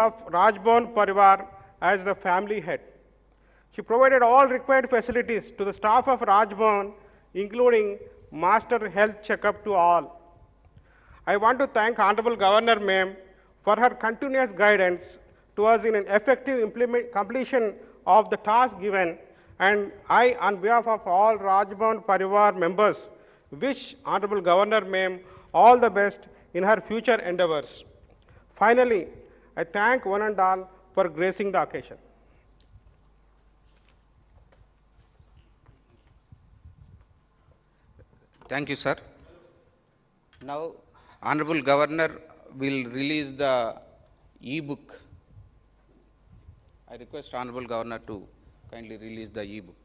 of Rajbhavan Parivar as the family head. She provided all required facilities to the staff of Rajbhavan, including master health checkup to all. I want to thank Honorable Governor Ma'am for her continuous guidance to us in an effective completion of the task given, and I, on behalf of all Rajbhavan Parivar members, wish Honorable Governor Ma'am all the best in her future endeavors. Finally, I thank one and all for gracing the occasion. Thank you, sir. Now, Honorable Governor will release the e-book. I request Honorable Governor to kindly release the e-book.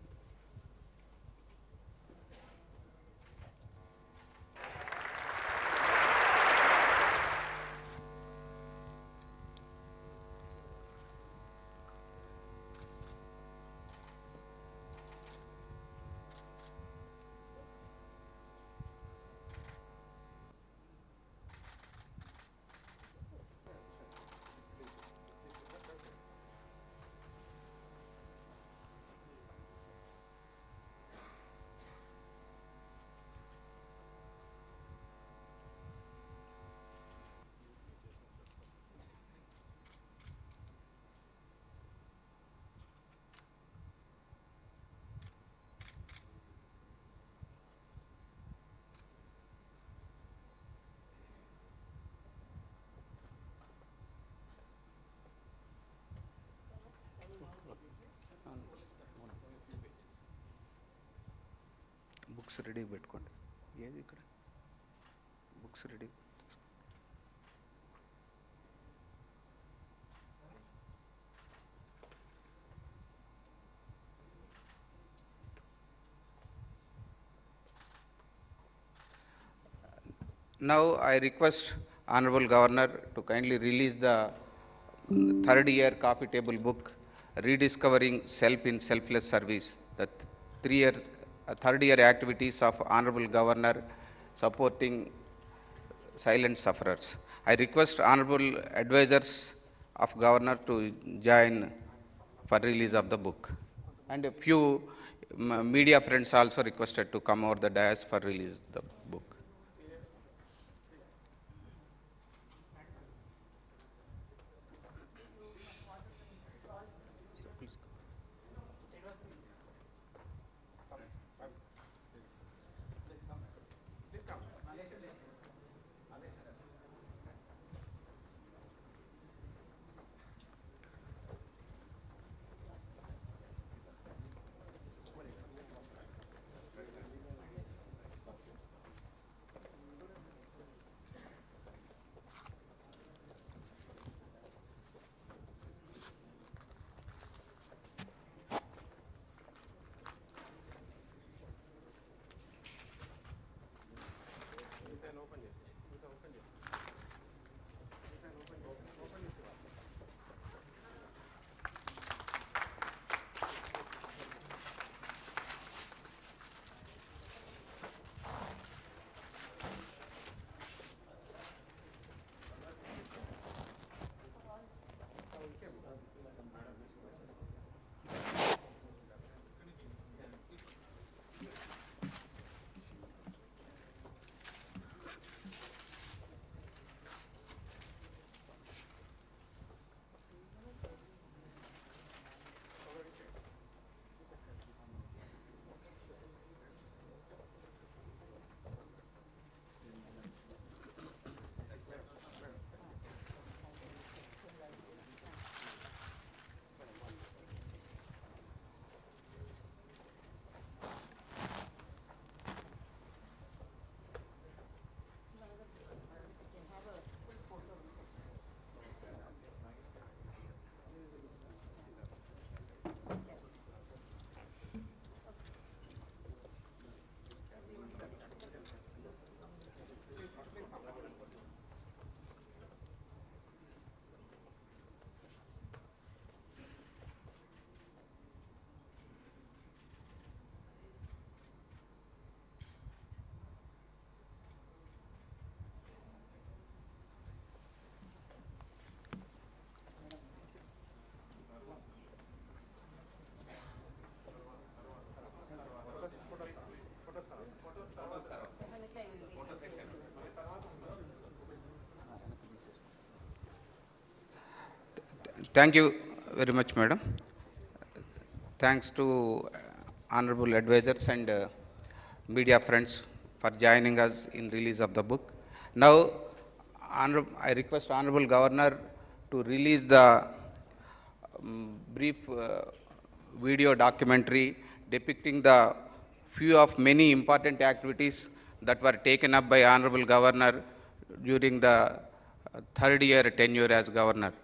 Books ready పెట్టుకోండి ఏది ఇక్కడ books ready. Now I request Honorable Governor to kindly release the third year coffee table book, Rediscovering Self in Selfless Service, the third year activities of Honorable Governor supporting silent sufferers. I request Honorable advisors of Governor to join for release of the book. And a few media friends also requested to come over the dais for release the book. Thank you very much, madam. Thanks to honorable advisors and media friends for joining us in release of the book. Now, I request honorable governor to release the brief video documentary depicting the few of many important activities that were taken up by honorable governor during the third year tenure as governor.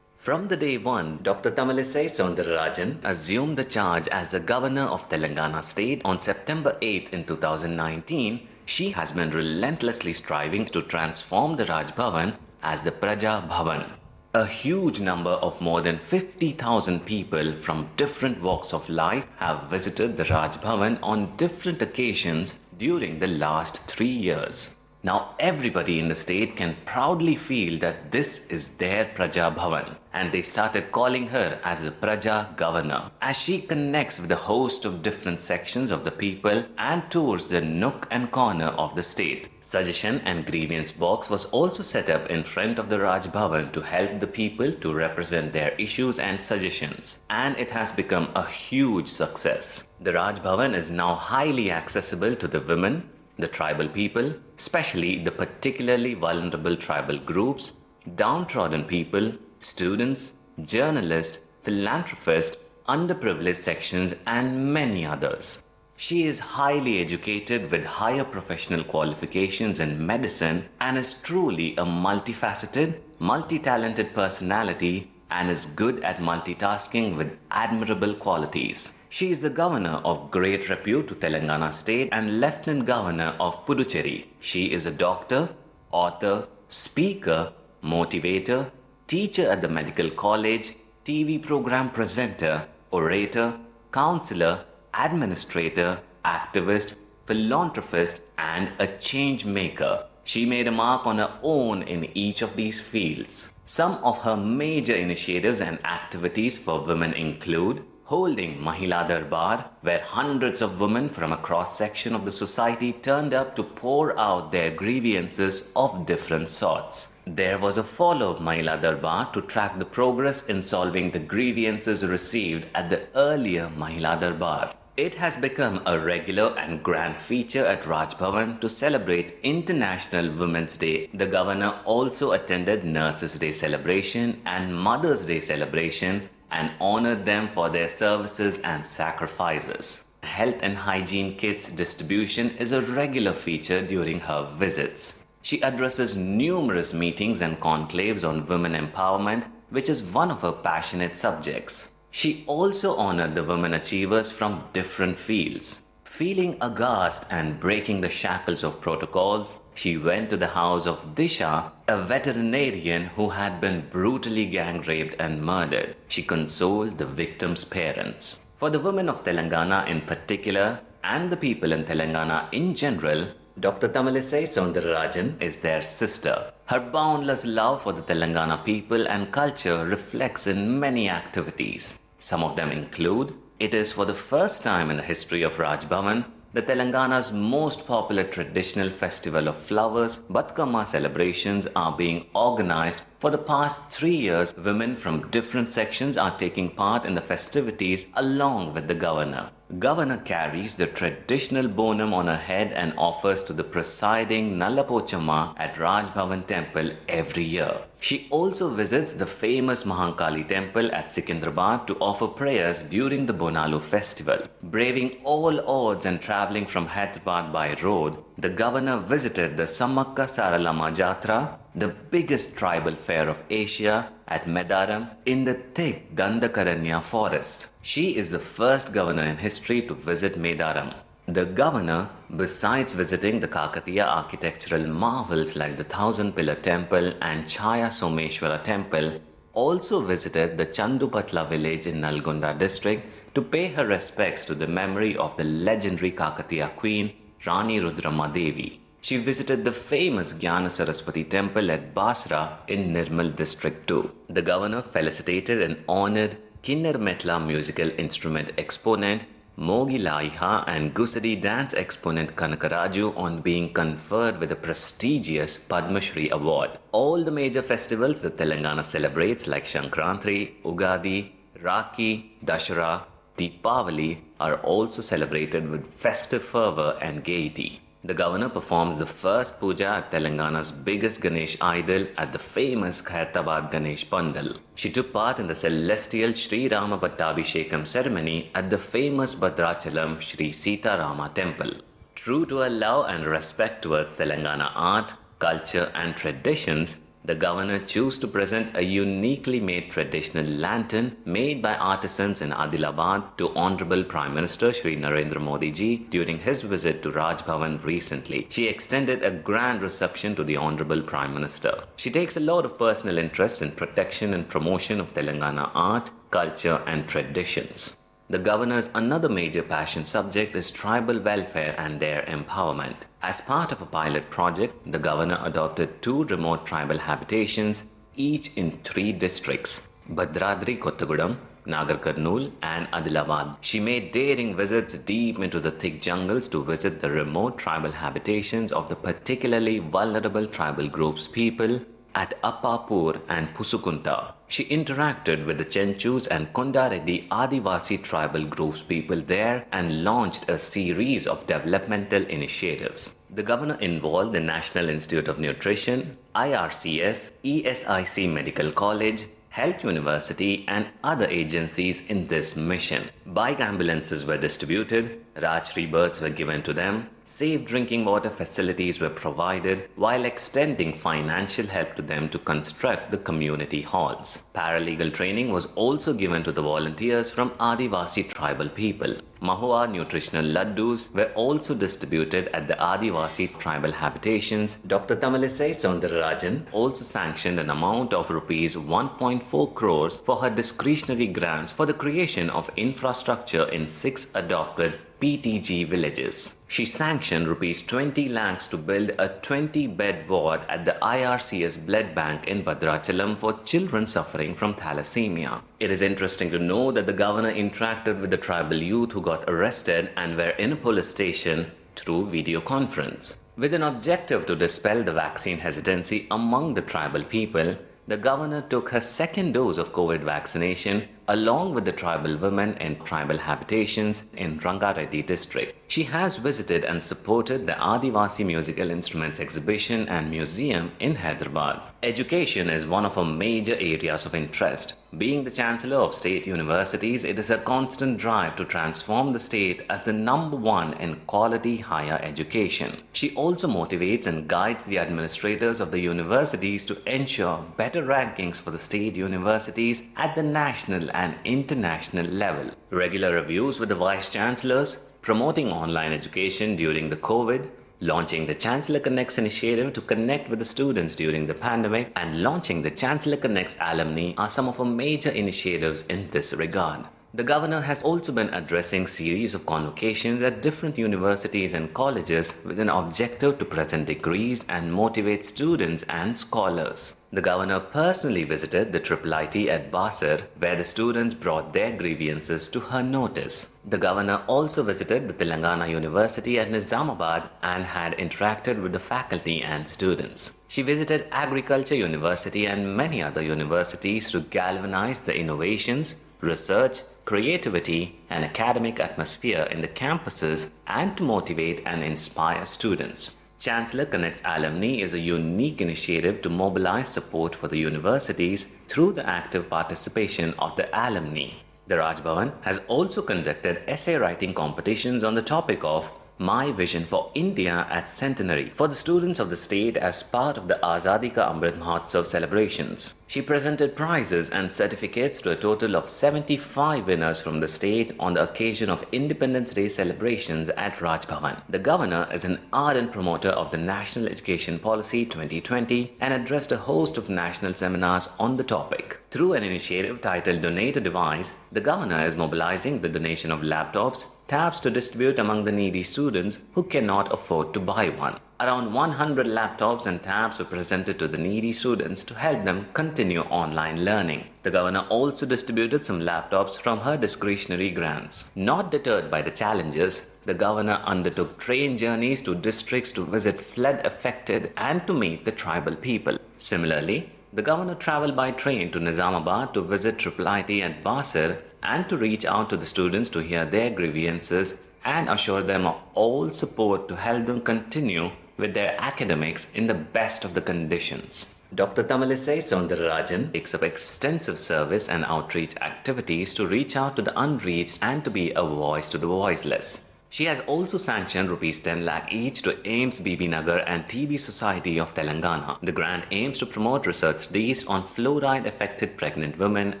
From the day one, Dr. Tamilisai Soundararajan assumed the charge as the governor of Telangana state on September 8 in 2019. She has been relentlessly striving to transform the Raj Bhavan as the Praja Bhavan. A huge number of more than 50,000 people from different walks of life have visited the Raj Bhavan on different occasions during the last 3 years. Now everybody in the state can proudly feel that this is their Praja Bhavan, and they started calling her as the Praja Governor, as she connects with a host of different sections of the people and tours the nook and corner of the state. Suggestion and grievance box was also set up in front of the Raj Bhavan to help the people to represent their issues and suggestions, and it has become a huge success. The Raj Bhavan is now highly accessible to the women, the tribal people, especially the particularly vulnerable tribal groups, downtrodden people, students, journalists, philanthropists, underprivileged sections, and many others. She is highly educated with higher professional qualifications in medicine and is truly a multifaceted, multi-talented personality and is good at multitasking with admirable qualities. She is the governor of great repute to Telangana state and lieutenant governor of Puducherry. She is a doctor, author, speaker, motivator, teacher at the medical college, TV program presenter, orator, counselor, administrator, activist, philanthropist, and a change maker. She made a mark on her own in each of these fields. Some of her major initiatives and activities for women include holding Mahila Darbar, where hundreds of women from a cross-section of the society turned up to pour out their grievances of different sorts. There was a follow-up Mahila Darbar to track the progress in solving the grievances received at the earlier Mahila Darbar. It has become a regular and grand feature at Raj Bhavan to celebrate International Women's Day. The governor also attended Nurses' Day celebration and Mother's Day celebration and honored them for their services and sacrifices. Health and hygiene kits distribution is a regular feature during her visits. She addresses numerous meetings and conclaves on women empowerment, which is one of her passionate subjects. She also honored the women achievers from different fields. Feeling aghast and breaking the shackles of protocols, she went to the house of Disha, a veterinarian who had been brutally gang raped and murdered. She consoled the victim's parents. For the women of Telangana in particular, and the people in Telangana in general, Dr. Tamilisai Soundararajan is their sister. Her boundless love for the Telangana people and culture reflects in many activities. Some of them include, it is for the first time in the history of Raj Bhavan, the Telangana's most popular traditional festival of flowers, Batkama celebrations are being organized. For the past 3 years, women from different sections are taking part in the festivities along with the governor. Governor carries the traditional bonum on her head and offers to the presiding Nallapochamma at Raj Bhavan temple every year. She also visits the famous Mahankali temple at Secunderabad to offer prayers during the Bonalu festival. Braving all odds and travelling from Hyderabad by road, the governor visited the Sammakka Saralama Jatra, the biggest tribal fair of Asia, at Medaram in the thick Dandakaranya forest. She is the first governor in history to visit Medaram. The governor, besides visiting the Kakatiya architectural marvels like the Thousand Pillar Temple and Chaya Someshwara Temple, also visited the Chandupatla village in Nalgonda district to pay her respects to the memory of the legendary Kakatiya queen, Rani Rudrama Devi. She visited the famous Jnana Saraswati temple at Basra in Nirmal district too. The governor felicitated and honored Kinnar Metla musical instrument exponent Mogi Laiha and Gusadi dance exponent Kanakaraju on being conferred with the prestigious Padma Shri award. All the major festivals that Telangana celebrates like Sankrantri, Ugadi, Rakhi, Dashara, Deepavali are also celebrated with festive fervor and gaiety. The governor performs the first puja at Telangana's biggest Ganesh idol at the famous Khairtabad Ganesh Pandal. She took part in the celestial Sri Rama Pattabhishekam ceremony at the famous Bhadrachalam Sri Sita Rama temple. True to her love and respect towards Telangana art, culture and traditions, the governor chose to present a uniquely made traditional lantern made by artisans in Adilabad to Honorable Prime Minister Shri Narendra Modi ji during his visit to Raj Bhavan recently. She extended a grand reception to the Honorable Prime Minister. She takes a lot of personal interest in protection and promotion of Telangana art, culture and traditions. The governor's another major passion subject is tribal welfare and their empowerment. As part of a pilot project, the governor adopted 2 remote tribal habitations, each in 3 districts, Bhadradri Kottagudam, Nagar Karnool and Adilabad. She made daring visits deep into the thick jungles to visit the remote tribal habitations of the particularly vulnerable tribal groups people at Appapur and Pusukunta. She interacted with the Chenchus and Kondareddy Adivasi tribal groups people there and launched a series of developmental initiatives. The governor involved the National Institute of Nutrition, IRCS, ESIC Medical College, Health University and other agencies in this mission. Bike ambulances were distributed, Rajshri birds were given to them, safe drinking water facilities were provided while extending financial help to them to construct the community halls. Paralegal training was also given to the volunteers from Adivasi tribal people. Mahua nutritional laddus were also distributed at the Adivasi tribal habitations. Dr. Tamilisai Soundararajan also sanctioned an amount of rupees 1.4 crores for her discretionary grants for the creation of infrastructure in 6 adopted PTG villages. She sanctioned rupees 20 lakhs to build a 20-bed ward at the IRCS blood bank in Bhadrachalam for children suffering from thalassemia. It is interesting to know that the governor interacted with the tribal youth who got arrested and were in a police station through video conference. With an objective to dispel the vaccine hesitancy among the tribal people, the governor took her second dose of COVID vaccination along with the tribal women in tribal habitations in Rangareddy district. She has visited and supported the Adivasi Musical Instruments Exhibition and Museum in Hyderabad. Education is one of her major areas of interest. Being the Chancellor of State Universities, it is a constant drive to transform the state as the #1 in quality higher education. She also motivates and guides the administrators of the universities to ensure better rankings for the state universities at the national and international level. Regular reviews with the Vice Chancellors, promoting online education during the COVID, launching the Chancellor Connects initiative to connect with the students during the pandemic, and launching the Chancellor Connects alumni are some of her major initiatives in this regard. The governor has also been addressing series of convocations at different universities and colleges with an objective to present degrees and motivate students and scholars. The governor personally visited the IIIT at Basar, where the students brought their grievances to her notice. The governor also visited the Telangana University at Nizamabad and had interacted with the faculty and students. She visited Agriculture University and many other universities to galvanize the innovations, research, creativity and academic atmosphere in the campuses and to motivate and inspire students. Chancellor Connects Alumni is a unique initiative to mobilize support for the universities through the active participation of the alumni. The Raj Bhavan has also conducted essay writing competitions on the topic of My Vision for India at Centenary for the students of the state as part of the Azadi Ka Amrit Mahotsav celebrations. She presented prizes and certificates to a total of 75 winners from the state on the occasion of Independence Day celebrations at Raj Bhavan. The governor is an ardent promoter of the National Education Policy 2020 and addressed a host of national seminars on the topic. Through an initiative titled Donate a Device, the governor is mobilizing the donation of laptops, tabs to distribute among the needy students who cannot afford to buy one. Around 100 laptops and tabs were presented to the needy students to help them continue online learning. The governor also distributed some laptops from her discretionary grants. Not deterred by the challenges, the governor undertook train journeys to districts to visit flood-affected and to meet the tribal people. Similarly, the governor travelled by train to Nizamabad to visit IIIT at Basir and to reach out to the students to hear their grievances and assure them of all support to help them continue with their academics in the best of the conditions. Dr. Tamilisai Soundararajan takes up extensive service and outreach activities to reach out to the unreached and to be a voice to the voiceless. She has also sanctioned Rs 10 lakh each to AIIMS BB Nagar and TB Society of Telangana. The grant aims to promote research studies on fluoride-affected pregnant women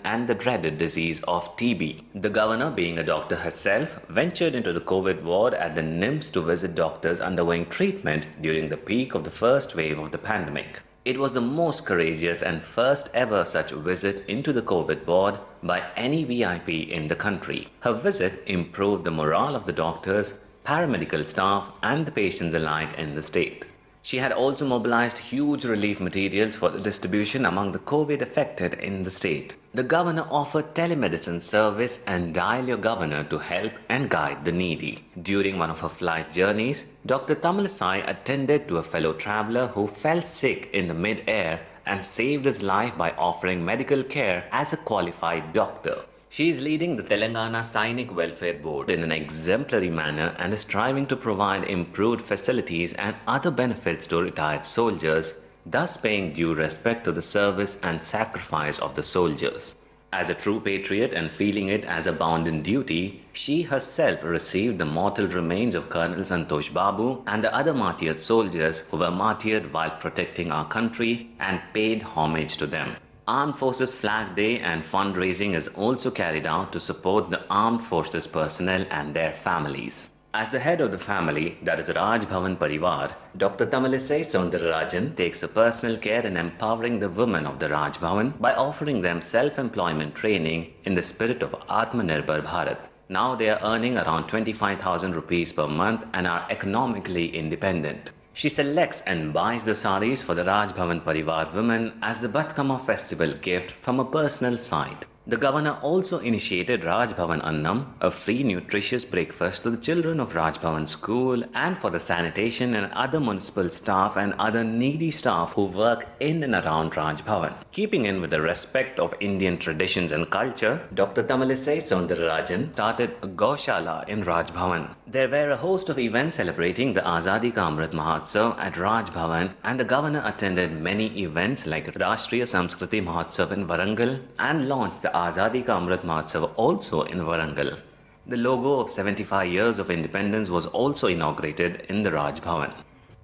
and the dreaded disease of TB. The governor, being a doctor herself, ventured into the COVID ward at the NIMS to visit doctors undergoing treatment during the peak of the first wave of the pandemic. It was the most courageous and first ever such visit into the COVID ward by any VIP in the country. Her visit improved the morale of the doctors, paramedical staff and the patients alike in the state. She had also mobilized huge relief materials for the distribution among the COVID affected in the state. The governor offered telemedicine service and Dial Your Governor to help and guide the needy. During one of her flight journeys, Dr. Tamilisai attended to a fellow traveler who fell sick in the mid-air and saved his life by offering medical care as a qualified doctor. She is leading the Telangana Sainik Welfare Board in an exemplary manner and is striving to provide improved facilities and other benefits to retired soldiers, thus paying due respect to the service and sacrifice of the soldiers. As a true patriot and feeling it as a bounden duty, she herself received the mortal remains of Colonel Santosh Babu and the other martyred soldiers who were martyred while protecting our country and paid homage to them. Armed Forces Flag Day and fundraising is also carried out to support the armed forces personnel and their families. As the head of the family, that is Raj Bhavan Parivar, Dr. Tamilisai Soundararajan takes a personal care in empowering the women of the Raj Bhavan by offering them self-employment training in the spirit of Atmanirbhar Bharat. Now they are earning around 25,000 rupees per month and are economically independent. She selects and buys the saris for the Raj Bhavan Parivar women as the Batkama festival gift from a personal site. The governor also initiated Raj Bhavan Annam, a free nutritious breakfast to the children of Raj Bhavan school and for the sanitation and other municipal staff and other needy staff who work in and around Raj Bhavan. Keeping in with the respect of Indian traditions and culture, Dr. Tamilisai Soundararajan started a Gaushala in Raj Bhavan. There were a host of events celebrating the Azadi Ka Amrit Mahotsav at Raj Bhavan, and the governor attended many events like Rashtriya Samskriti Mahotsav in Warangal and launched the Azadi Ka Amrit Mahotsav also in Warangal. The logo of 75 years of independence was also inaugurated in the Raj Bhavan.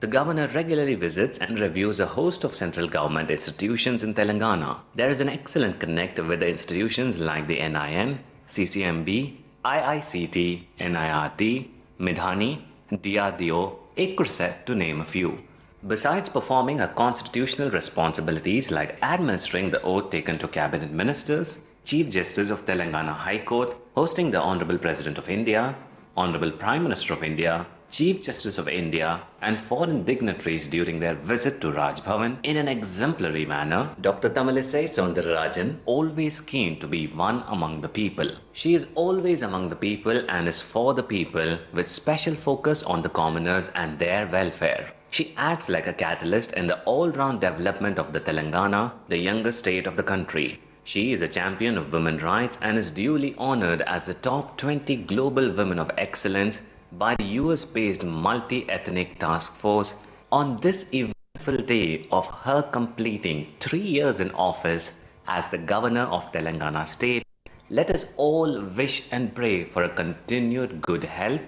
The governor regularly visits and reviews a host of central government institutions in Telangana. There is an excellent connect with the institutions like the NIN, CCMB, IICT, NIRT, Midhani, DRDO, ICRSET to name a few. Besides performing her constitutional responsibilities like administering the oath taken to cabinet ministers, Chief Justice of Telangana High Court, hosting the Honorable President of India, Honorable Prime Minister of India, Chief Justice of India and foreign dignitaries during their visit to Raj Bhavan in an exemplary manner, Dr. Tamilisai Soundararajan always keen to be one among the people. She is always among the people and is for the people with special focus on the commoners and their welfare. She acts like a catalyst in the all-round development of the Telangana, the youngest state of the country. She is a champion of women's rights and is duly honored as the top 20 global women of excellence by the US-based multi-ethnic task force on this eventful day of her completing 3 years in office as the governor of Telangana state. Let us all wish and pray for a continued good health,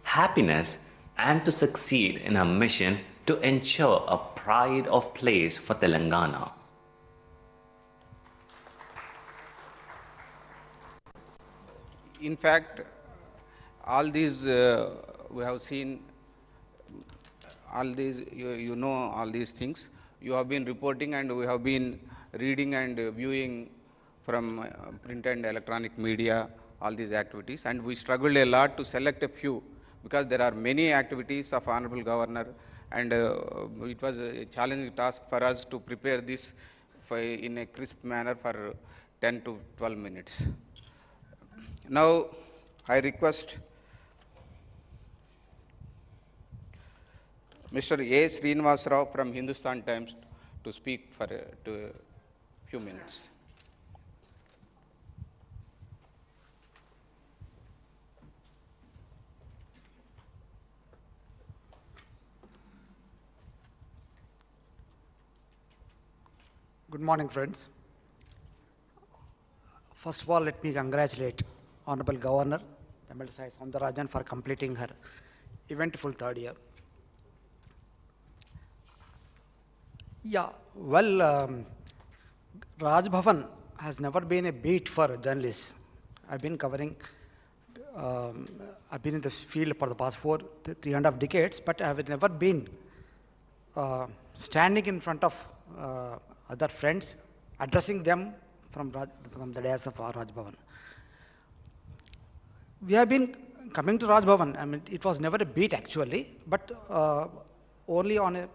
happiness and to succeed in her mission to ensure a pride of place for Telangana. In fact, all these we have seen, all these you know all these things. You have been reporting and we have been reading and viewing from print and electronic media all these activities, and we struggled a lot to select a few because there are many activities of Honorable Governor, and it was a challenging task for us to prepare this in a crisp manner for 10 to 12 minutes. Now, I request Mr. A. Srinivas Rao from Hindustan Times to speak for a few minutes. Good morning, friends. First of all, let me congratulate Honorable Governor Tamilisai Soundararajan for completing her eventful third year. Yeah, well, Raj Bhavan has never been a beat for journalists. I've been covering, I've been in this field for the past 3.5 decades, but I have never been standing in front of other friends, addressing them from the dais of Raj Bhavan. We have been coming to Raj Bhavan. I mean, it was never a beat actually, but only on a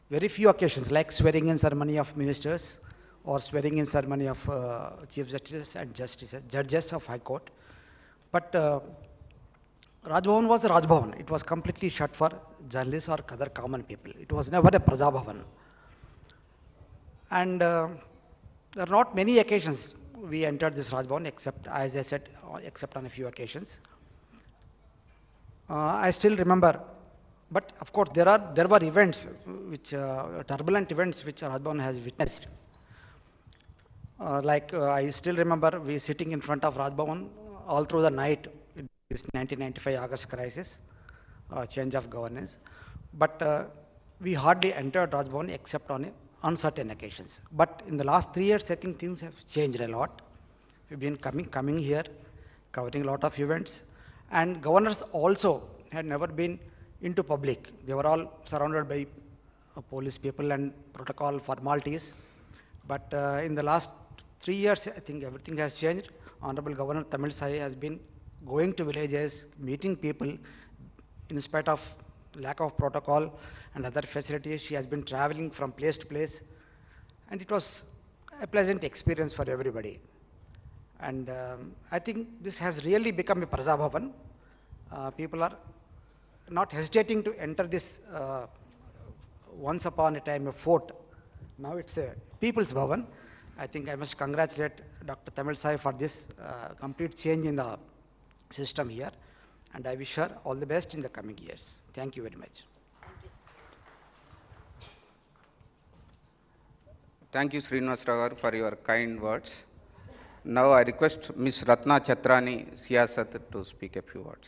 very few occasions, like swearing in ceremony of ministers or swearing in ceremony of chief justices and judges of High Court. But Raj Bhavan was Raj Bhavan. It was completely shut for journalists or other common people. It was never a Praja Bhavan. And there are not many occasions we entered this Raj Bhavan, except, as I said, except on a few occasions. I still remember, but of course there were events, which turbulent events, which Raj Bhavan has witnessed. I still remember we sitting in front of Raj Bhavan all through the night in this 1995 August crisis, change of governance. But we hardly entered Raj Bhavan except on uncertain occasions. But in the last 3 years, I think things have changed a lot. We've been coming here, covering a lot of events, and governors also had never been into public. They were all surrounded by police people and protocol formalities. But in the last 3 years, I think everything has changed. Honorable Governor Tamilisai has been going to villages, meeting people, in spite of lack of protocol and other facilities. She has been traveling from place to place, and it was a pleasant experience for everybody. And I think this has really become a Praja Bhavan. People are not hesitating to enter this once upon a time a fort. Now it's a People's Bhavan. I think I must congratulate Dr. Tamilisai for this complete change in the system here, and I wish her all the best in the coming years. Thank you very much. Thank you, Srinivas Rao, for your kind words. Now I request Ms. Ratna Chatrani, Siyasat, to speak a few words.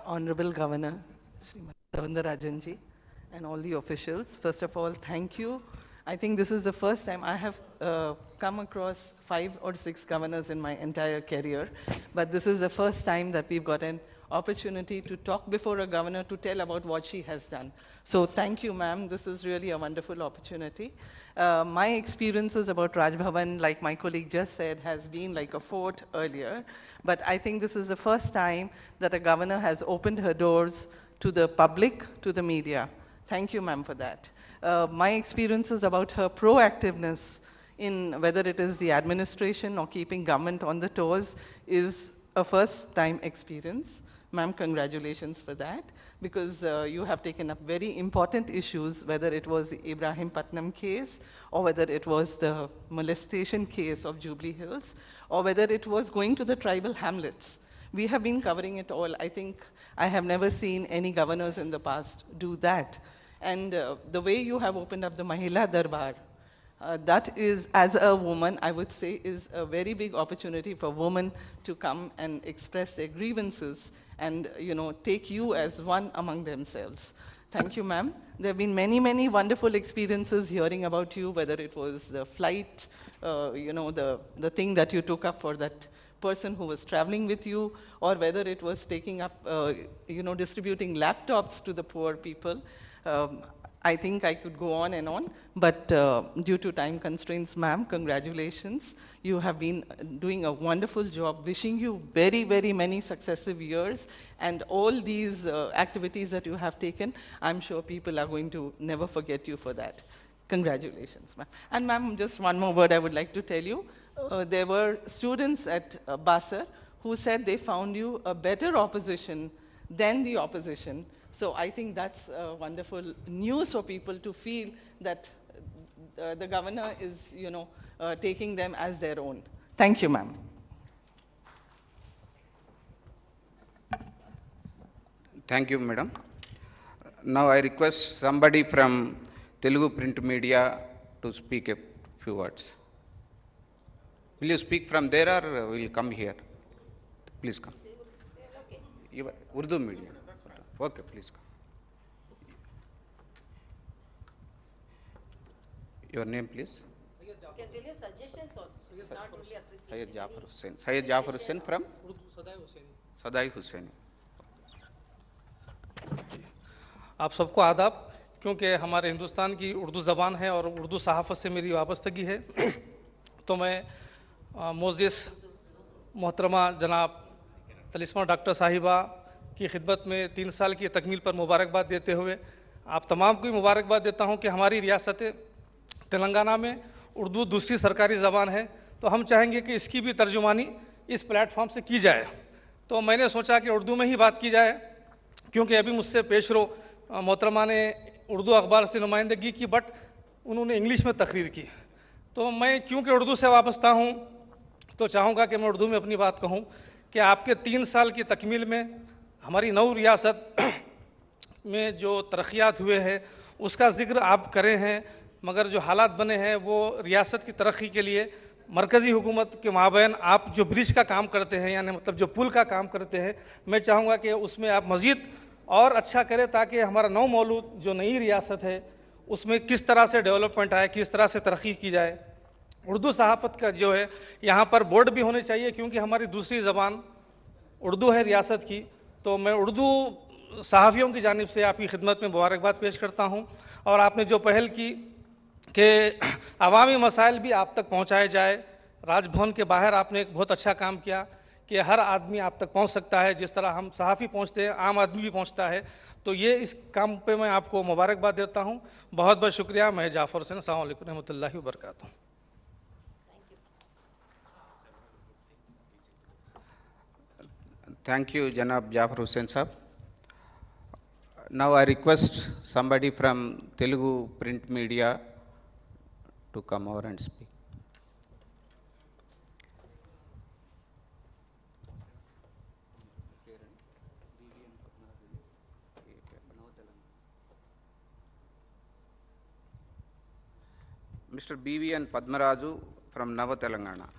Honorable Governor, Srimati Soundararajan, and all the officials, first of all, thank you. I think this is the first time I have come across 5 or 6 governors in my entire career, but this is the first time that we've got an opportunity to talk before a governor to tell about what she has done. So thank you, ma'am. This is really a wonderful opportunity. My experiences about Raj Bhavan, like my colleague just said, has been like a fort earlier, but I think this is the first time that a governor has opened her doors to the public, to the media. Thank you, ma'am, for that. My experiences about her proactiveness in whether it is the administration or keeping government on the toes is a first-time experience. Ma'am, congratulations for that, because you have taken up very important issues, whether it was the Ibrahim Patnam case, or whether it was the molestation case of Jubilee Hills, or whether it was going to the tribal hamlets. We have been covering it all. I think I have never seen any governors in the past do that. And the way you have opened up the Mahila Darbar, that is, as a woman, I would say, is a very big opportunity for women to come and express their grievances and, you know, take you as one among themselves. Thank you, ma'am. There have been many, many wonderful experiences hearing about you, whether it was the flight, you know, the thing that you took up for that person who was traveling with you, or whether it was taking up, distributing laptops to the poor people. I think I could go on and on, but due to time constraints, ma'am, congratulations. You have been doing a wonderful job. Wishing you very, very many successive years, and all these activities that you have taken, I'm sure people are going to never forget you for that. Congratulations, ma'am. And ma'am, just one more word I would like to tell you. There were students at Basar who said they found you a better opposition than the opposition. So I think that's wonderful news for people to feel that the governor is, taking them as their own. Thank you, ma'am. Thank you, madam. Now I request somebody from Telugu print media to speak a few words. Will you speak from there or will you come here? Please come. Urdu media. Okay, please come. Your name, please? You can tell your suggestions also. Not only appreciation. Syed Jafar Hussain. Syed Jafar Hussain from? Sadai Hussaini. आप सबको आदाब, क्योंकि हमारे हिंदुस्तान की उर्दू ज़बान है और उर्दू सहाफ़त से मेरी वाबस्तगी है, तो मैं मोज़िस मोहतरमा जनाब तलिस्मा डॉक्टर साहिबा की खिदमत में 3 साल की तकमील पर मुबारकबाद देते हुए आप तमाम को मुबारकबाद देता हूं कि हमारी रियासत तेलंगाना में उर्दू दूसरी सरकारी ज़बान है, तो हम चाहेंगे कि इसकी भी तर्जुमानी इस प्लेटफॉर्म से की जाए। तो मैंने सोचा कि उर्दू में ही बात की जाए, क्योंकि अभी मुझसे पेशरो मोहतरमा ने उर्दू अखबार से नुमाइंदगी की, बट उन्होंने इंग्लिश में तकरीर की। तो मैं क्योंकि उर्दू से वाबस्ता हूँ तो चाहूँगा कि मैं उर्दू में अपनी बात कहूँ कि आपके 3 साल की तकमील में हमारी नौ रियासत में जो तरक्यात हुए हैं उसका जिक्र आप करे हैं, मगर जो हालात बने हैं वो रियासत की तरक्की के लिए मरकज़ी हुकूमत के माबैन आप जो ब्रिज का काम करते हैं, यानी मतलब जो पुल का काम करते हैं, मैं चाहूँगा कि उसमें आप मज़ीद और अच्छा करें, ताकि हमारा नौ मौलूद जो नई रियासत है उसमें किस तरह से डेवलपमेंट आए, किस तरह से तरक्की की जाए। उर्दू सहाफ़त का जो है यहाँ पर बोर्ड भी होने चाहिए, क्योंकि हमारी दूसरी ज़बान उर्दू है रियासत की। तो मैं उर्दू सहाफ़ियों की जानिब से आपकी खिदमत में मुबारकबाद पेश करता हूँ। और आपने जो पहल की कि अवामी मसाइल भी आप तक पहुँचाए जाए, राजभवन के बाहर आपने एक बहुत अच्छा काम किया कि हर आदमी आप तक पहुँच सकता है, जिस तरह हम सहाफ़ी पहुँचते हैं आम आदमी भी पहुँचता है। तो ये इस काम पे मैं आपको मुबारकबाद देता हूँ। बहुत बहुत शुक्रिया। मैं जाफ़र हुसैन, अस्सलाम वालेकुम रहमतुल्लाहि व बरकातहू। Thank you, Janab Jafar Hussain Sahab. Now I request somebody from Telugu print media to come over and speak. Mr. BVN Padmaraju from Nava Telangana.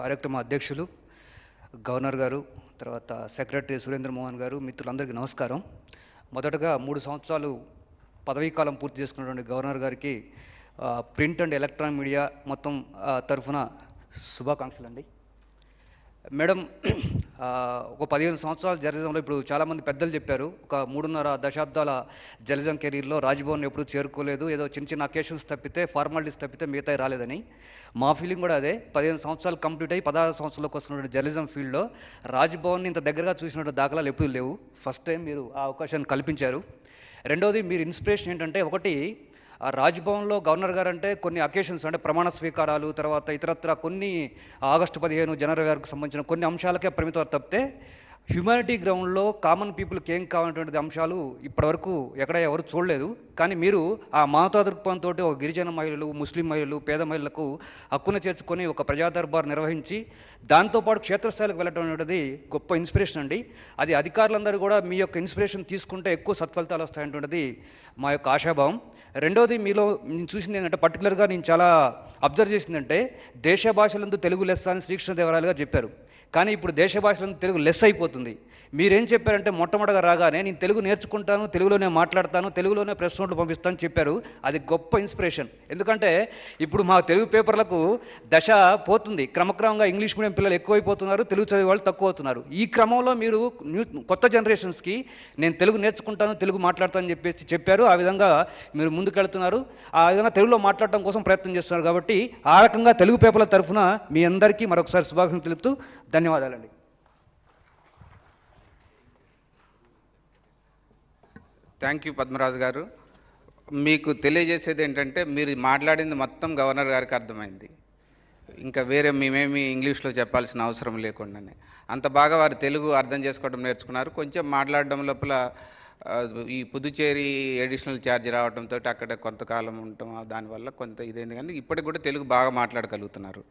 కార్యక్రమ అధ్యక్షులు, గవర్నర్ గారు, తర్వాత సెక్రటరీ సురేంద్ర మోహన్ గారు, మిత్రులందరికీ నమస్కారం. మొదటగా 3 సంవత్సరాలు పదవీకాలం పూర్తి చేసుకున్నటువంటి గవర్నర్ గారికి ప్రింట్ అండ్ ఎలక్ట్రానిక్ మీడియా మొత్తం తరఫున శుభాకాంక్షలు అండి. మేడం, ఒక 15 సంవత్సరాల జర్నలిజంలో ఇప్పుడు చాలామంది పెద్దలు చెప్పారు, ఒక 3.5 దశాబ్దాల జర్నలిజం కెరీర్లో రాజ్భవన్ ఎప్పుడూ చేరుకోలేదు, ఏదో చిన్న చిన్న అకేషన్స్ తప్పితే, ఫార్మాలిటీస్ తప్పితే మిగతా రాలేదని. మా ఫీలింగ్ కూడా అదే. 15 సంవత్సరాలు కంప్లీట్ అయ్యి 16 సంవత్సరాలకు వస్తున్నటువంటి జర్నలిజం ఫీల్డ్లో రాజ్భవన్ని ఇంత దగ్గరగా చూసినటువంటి దాఖలాలు ఎప్పుడూ లేవు. ఫస్ట్ టైం మీరు ఆ అవకాశాన్ని కల్పించారు. రెండవది, మీరు ఇన్స్పిరేషన్ ఏంటంటే, ఒకటి రాజ్భవన్లో గవర్నర్ గారు అంటే కొన్ని అకేషన్స్ అంటే ప్రమాణ స్వీకారాలు, తర్వాత ఇతరత్ర కొన్ని ఆగస్టు 15 జనవరి గారికి సంబంధించిన కొన్ని అంశాలకే పరిమితం తప్పితే హ్యూమానిటీ గ్రౌండ్లో కామన్ పీపుల్కి ఏం కావాలనేటువంటి అంశాలు ఇప్పటివరకు ఎక్కడ ఎవరు చూడలేదు. కానీ మీరు ఆ మానవతా దృక్పథంతో ఒక గిరిజన మహిళలు, ముస్లిం మహిళలు, పేద మహిళలకు హక్కును చేర్చుకొని ఒక ప్రజా దర్బార్ నిర్వహించి దాంతోపాటు క్షేత్రస్థాయికి వెళ్ళడం అనేది గొప్ప ఇన్స్పిరేషన్ అండి. అది అధికారులందరూ కూడా మీ యొక్క ఇన్స్పిరేషన్ తీసుకుంటే ఎక్కువ సత్ఫలితాలు వస్తాయంటున్నది మా యొక్క ఆశాభావం. రెండవది, మీలో నేను చూసింది ఏంటంటే, పర్టికులర్గా నేను చాలా అబ్జర్వ్ చేసిందంటే, దేశ భాషలందు తెలుగు లెస్స అని శ్రీకృష్ణదేవరాయలు గారు చెప్పారు. కానీ ఇప్పుడు దేశ భాషలందు తెలుగు లెస్ అయిపోతుంది. మీరేం చెప్పారంటే మొట్టమొదటిగా రాగానే నేను తెలుగు నేర్చుకుంటాను, తెలుగులోనే మాట్లాడతాను, తెలుగులోనే ప్రెస్ నోట్లు పంపిస్తాను చెప్పారు. అది గొప్ప ఇన్స్పిరేషన్. ఎందుకంటే ఇప్పుడు మా తెలుగు పేపర్లకు దశ పోతుంది, క్రమక్రమంగా ఇంగ్లీష్ మీడియం పిల్లలు ఎక్కువైపోతున్నారు, తెలుగు చదివే వాళ్ళు తక్కువ అవుతున్నారు. ఈ క్రమంలో మీరు కొత్త జనరేషన్స్కి నేను తెలుగు నేర్చుకుంటాను, తెలుగు మాట్లాడతాను అని చెప్పారు. ఆ విధంగా మీరు ముందుకెళ్తున్నారు, ఆ విధంగా తెలుగులో మాట్లాడటం కోసం ప్రయత్నం చేస్తున్నారు. కాబట్టి ఆ రకంగా తెలుగు పేపర్ల తరఫున మీ అందరికీ మరొకసారి శుభాకాంక్షలు తెలుపుతూ ధన్యవాదాలండి. థ్యాంక్ యూ పద్మరాజు గారు. మీకు తెలియజేసేది ఏంటంటే మీరు మాట్లాడింది మొత్తం గవర్నర్ గారికి అర్థమైంది. ఇంకా వేరే మేమేమి ఇంగ్లీష్లో చెప్పాల్సిన అవసరం లేకుండానే అంత బాగా వారు తెలుగు అర్థం చేసుకోవడం నేర్చుకున్నారు. కొంచెం మాట్లాడడం లోపల ఈ పుదుచ్చేరి అడిషనల్ ఛార్జ్ రావడంతో అక్కడ కొంతకాలం ఉండటం దానివల్ల కొంత ఇదైంది, కానీ ఇప్పటికి కూడా తెలుగు బాగా మాట్లాడగలుగుతున్నారు.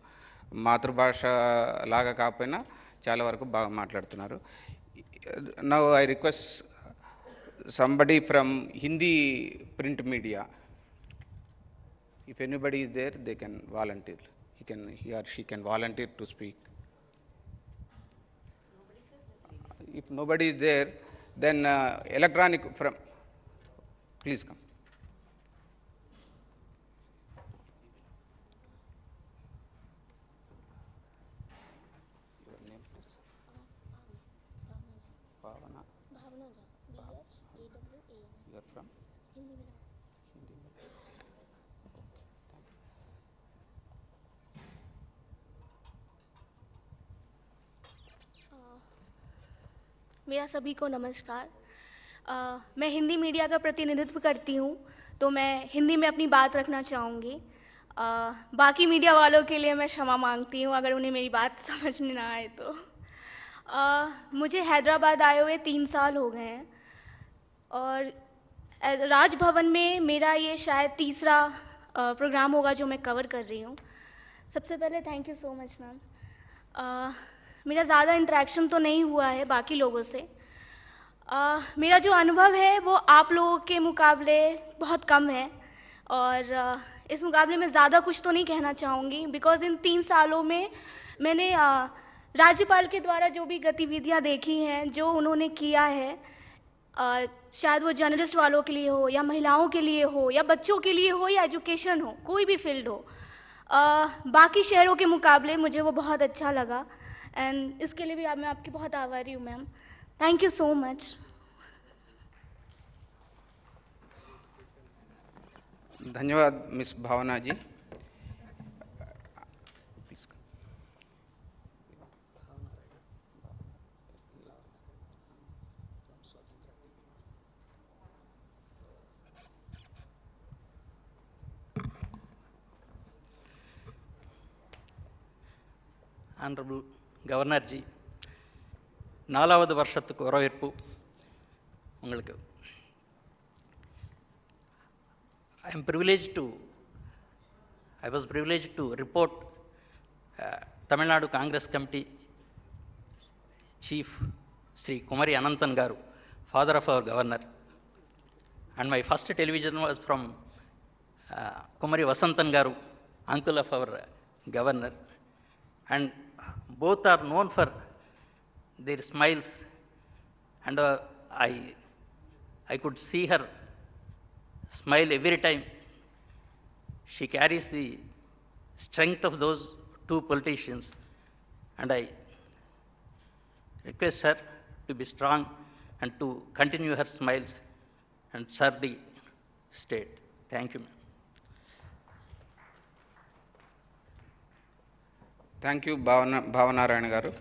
మాతృభాష లాగా కాకపోయినా చాలా వరకు బాగా మాట్లాడుతున్నారు. Now I request somebody from Hindi print media. If anybody is there, they can volunteer. He or she can volunteer to speak. If nobody is there, then electronic from, please come. Your name, please. Bhavana. You are from? Hindi. मेरा सभी को नमस्कार। मैं Hindi media का प्रतिनिधित्व करती हूँ, तो मैं हिंदी में अपनी बात रखना चाहूँगी। बाकी मीडिया वालों के लिए मैं क्षमा मांगती हूँ अगर उन्हें मेरी बात समझ में ना आए तो। मुझे हैदराबाद आए हुए 3 साल हो गए हैं और राजभवन में मेरा ये शायद तीसरा प्रोग्राम होगा जो मैं कवर कर रही हूँ। सबसे पहले thank you so much ma'am. मेरा ज़्यादा इंटरेक्शन तो नहीं हुआ है बाकी लोगों से। मेरा जो अनुभव है वो आप लोगों के मुकाबले बहुत कम है और इस मुकाबले में ज़्यादा कुछ तो नहीं कहना चाहूँगी, बिकॉज़ इन 3 सालों में मैंने राज्यपाल के द्वारा जो भी गतिविधियाँ देखी हैं, जो उन्होंने किया है, शायद वो जर्नलिस्ट वालों के लिए हो या महिलाओं के लिए हो या बच्चों के लिए हो या एजुकेशन हो, कोई भी फील्ड हो, बाकी शहरों के मुकाबले मुझे वो बहुत अच्छा लगा एंड इसके लिए भी मैं आपकी बहुत आभारी हूँ ma'am. Thank you so much. धन्यवाद मिस भावना जी। Honorable Governor ji, 4வது வருஷத்துக்கு வரவேற்பு உங்களுக்கு. I was privileged to report Tamil Nadu Congress Committee Chief Sri Kumari Ananthan Garu, father of our governor, and my first television was from Kumari Vasantan Garu, uncle of our governor, and both are known for their smiles, and I could see her smile every time. She carries the strength of those 2 politicians, and I request her to be strong and to continue her smiles and serve the state. Thank you, ma'am. Thank you, Bhavanarayana garu.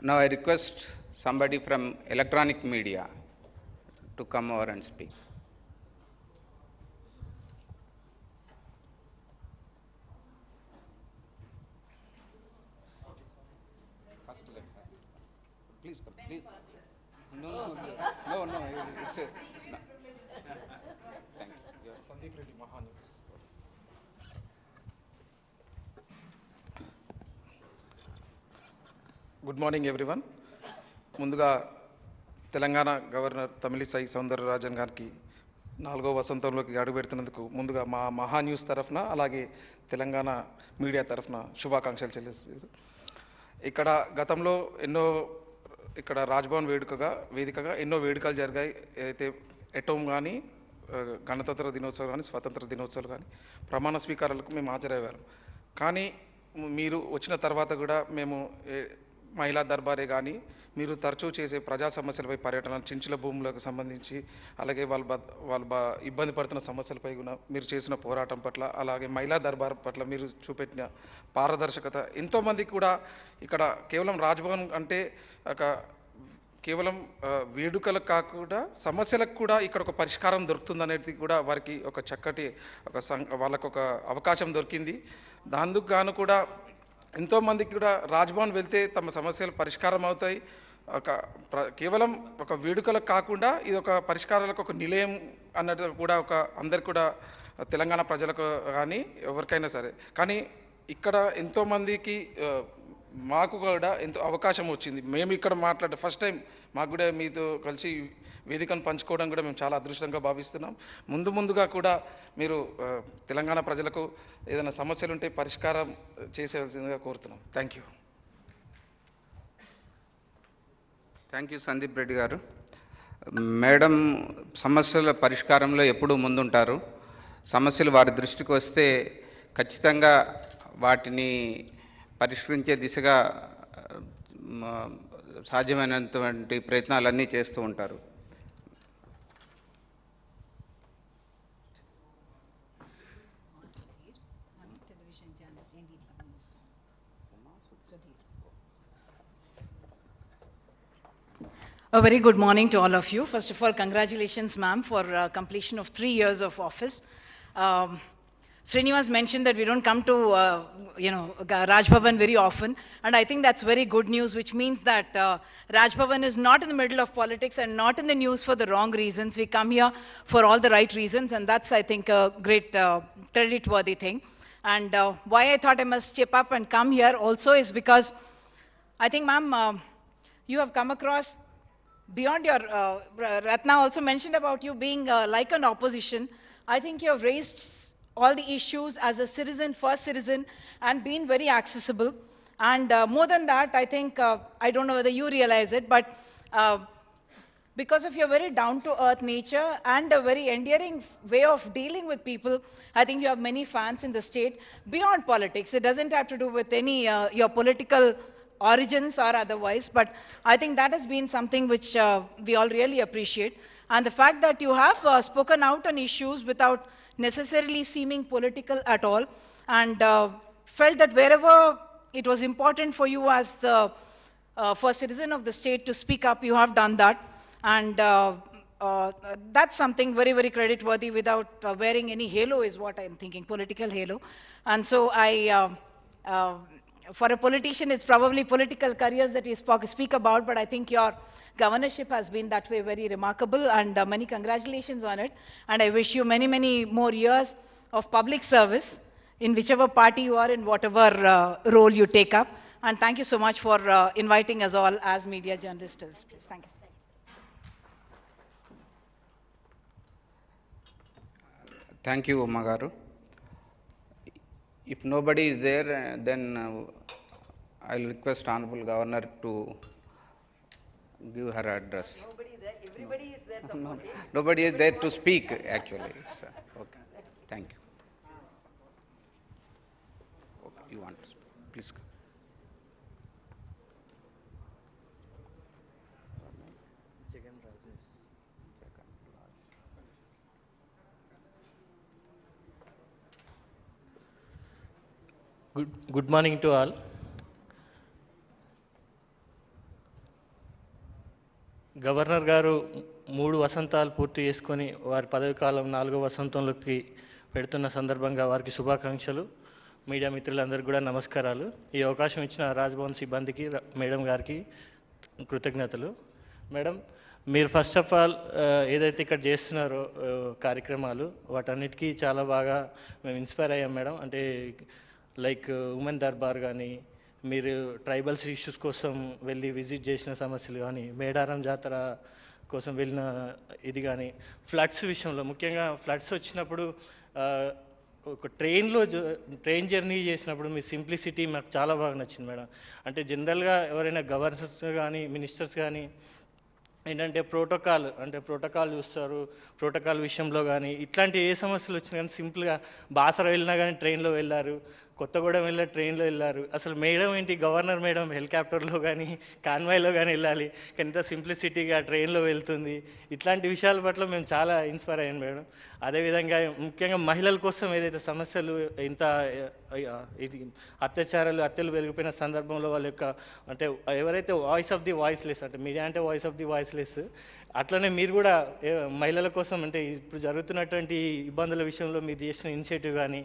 Now I request somebody from electronic media to come over and speak. Please come, please. No, it's a, no. Thank you. Yes. Sandeep Reddy, Mahanews. Good morning everyone. ముందుగా Telangana governor Tamilisai Soundararajan గారికి 4వ వసంతంలోకి అడుగుపెడుతున్నందుకు ముందుగా మా మహా news తరఫున అలాగే Telangana media తరఫున శుభాకాంక్షలు చెల్లిస్తుంది. ఇక్కడ గతంలో ఎన్నో ఇక్కడ రాజ్భవన్ వేదికగా ఎన్నో వేడుకలు జరిగాయి. అయితే ఎటోమ్ కానీ గణతంత్ర దినోత్సవం కానీ స్వాతంత్ర దినోత్సవాలు కానీ ప్రమాణ స్వీకారాలకు మేము హాజరయ్యారు. కానీ మీరు వచ్చిన తర్వాత కూడా మేము మహిళా దర్బారే కానీ మీరు తరచూ చేసే ప్రజా సమస్యలపై పర్యటన, చించుల భూములకు సంబంధించి, అలాగే వాళ్ళు ఇబ్బంది పడుతున్న సమస్యలపై కూడా మీరు చేసిన పోరాటం పట్ల, అలాగే మహిళా దర్బార్ పట్ల మీరు చూపెట్టిన పారదర్శకత ఎంతోమందికి కూడా ఇక్కడ కేవలం రాజ్భవన్ అంటే ఒక కేవలం వేడుకలకు కాకుండా సమస్యలకు కూడా ఇక్కడ ఒక పరిష్కారం దొరుకుతుందనేది కూడా వారికి ఒక చక్కటి వాళ్ళకు ఒక అవకాశం దొరికింది. దానికి గాను కూడా ఎంతోమందికి కూడా రాజ్భవన్ వెళ్తే తమ సమస్యలు పరిష్కారం అవుతాయి. కేవలం ఒక వేడుకలకు కాకుండా ఇది ఒక పరిష్కారాలకు ఒక నిలయం అన్నట్టు కూడా అందరికి కూడా తెలంగాణ ప్రజలకు కానీ ఎవరికైనా సరే. కానీ ఇక్కడ ఎంతోమందికి మాకు కూడా ఎంతో అవకాశం వచ్చింది. మేము ఇక్కడ మాట్లాడే ఫస్ట్ టైం మాకు కూడా మీతో కలిసి వేదికను పంచుకోవడం కూడా మేము చాలా అదృష్టంగా భావిస్తున్నాం. ముందుగా కూడా మీరు తెలంగాణ ప్రజలకు ఏదైనా సమస్యలు ఉంటే పరిష్కారం చేసేవలసిందిగా కోరుతున్నాం. Thank you. Thank you Sandeep Reddy గారు. మేడం సమస్యల పరిష్కారంలో ఎప్పుడూ ముందుంటారు. సమస్యలు వారి దృష్టికి వస్తే ఖచ్చితంగా వాటిని పరిష్కరించే దిశగా సాధ్యమైనటువంటి ప్రయత్నాలన్నీ చేస్తూ ఉంటారు. A very good morning to all of you. First of all, congratulations, ma'am, for completion of 3 years of office. Srinivas mentioned that we don't come to, Raj Bhavan very often, and I think that's very good news, which means that Raj Bhavan is not in the middle of politics and not in the news for the wrong reasons. We come here for all the right reasons, and that's, I think, a great credit-worthy thing. And why I thought I must chip up and come here also is because I think, ma'am, you have come across beyond your, Ratna also mentioned about you being like an opposition. I think you have raised all the issues as a citizen, first citizen, and been very accessible. And more than that, I think, I don't know whether you realize it, but because of your very down-to-earth nature and a very endearing way of dealing with people, I think you have many fans in the state beyond politics. It doesn't have to do with any your political origins or otherwise, but I think that has been something which we all really appreciate. And the fact that you have spoken out on issues without necessarily seeming political at all, and felt that wherever it was important for you as the first citizen of the state to speak up, you have done that. And that's something very, very credit-worthy without wearing any halo is what I'm thinking, political halo. And so for a politician, it's probably political careers that we speak about, but I think your governorship has been that way very remarkable, and many congratulations on it. And I wish you many, many more years of public service in whichever party you are, in whatever role you take up. And thank you so much for inviting us all as media journalists. Please, thank you. Thank you, Umma garu. If nobody is there, then I'll request Honorable Governor to give her address. Nobody is there, everybody is there. No, nobody is there to speak, actually. It's, okay, thank you. Okay, you want to speak? Please go. Good morning to all. Governor గారు 3 వసంతాలు పూర్తి చేసుకొని వారి పదవి కాలం 4వ వసంతంలోకి పెడుతున్న సందర్భంగా వారికి శుభాకాంక్షలు. మీడియా మిత్రులందరికీ కూడా నమస్కారాలు. ఈ అవకాశం ఇచ్చిన రాజ్భవన్ సిబ్బందికి, మేడం గారికి కృతజ్ఞతలు. మేడం, మీరు ఫస్ట్ ఆఫ్ ఆల్ ఏదైతే ఇక్కడ చేస్తున్నారో కార్యక్రమాలు, వాటన్నిటికీ చాలా బాగా మేము ఇన్స్పైర్ అయ్యాం మేడం. అంటే లైక్ ఉమెన్ దర్బార్ కానీ, మీరు ట్రైబల్స్ ఇష్యూస్ కోసం వెళ్ళి విజిట్ చేసిన సమస్యలు కానీ, మేడారం జాతర కోసం వెళ్ళిన ఇది కానీ, ఫ్లడ్స్ విషయంలో ముఖ్యంగా ఫ్లడ్స్ వచ్చినప్పుడు ఒక ట్రైన్ జర్నీ చేసినప్పుడు మీ సింప్లిసిటీ మాకు చాలా బాగా నచ్చింది మేడం. అంటే జనరల్గా ఎవరైనా గవర్నర్స్ కానీ మినిస్టర్స్ కానీ ఏంటంటే ప్రోటోకాల్ చూస్తారు. ప్రోటోకాల్ విషయంలో కానీ ఇట్లాంటి ఏ సమస్యలు వచ్చినా కానీ సింపుల్గా బాసర వెళ్ళినా కానీ ట్రైన్లో వెళ్ళారు, కొత్తగూడెం వెళ్ళారు ట్రైన్లో వెళ్ళారు. అసలు మేడం ఏంటి గవర్నర్ మేడం హెలికాప్టర్లో కానీ కాన్వాయ్లో కానీ వెళ్ళాలి, కానీ ఇంత సింప్లిసిటీగా ట్రైన్లో వెళ్తుంది. ఇట్లాంటి విషయాల పట్ల మేము చాలా ఇన్స్పైర్ అయ్యాను మేడం. అదేవిధంగా ముఖ్యంగా మహిళల కోసం ఏదైతే సమస్యలు ఇంత ఇది హత్యలు వెలిగిపోయిన సందర్భంలో వాళ్ళ యొక్క అంటే ఎవరైతే వాయిస్ ఆఫ్ ది వాయిస్లెస్, అంటే మీడియా అంటే వాయిస్ ఆఫ్ ది వాయిస్లెస్, అట్లనే మీరు కూడా మహిళల కోసం అంటే ఇప్పుడు జరుగుతున్నటువంటి ఇబ్బందుల విషయంలో మీరు చేసిన ఇనిషియేటివ్ కానీ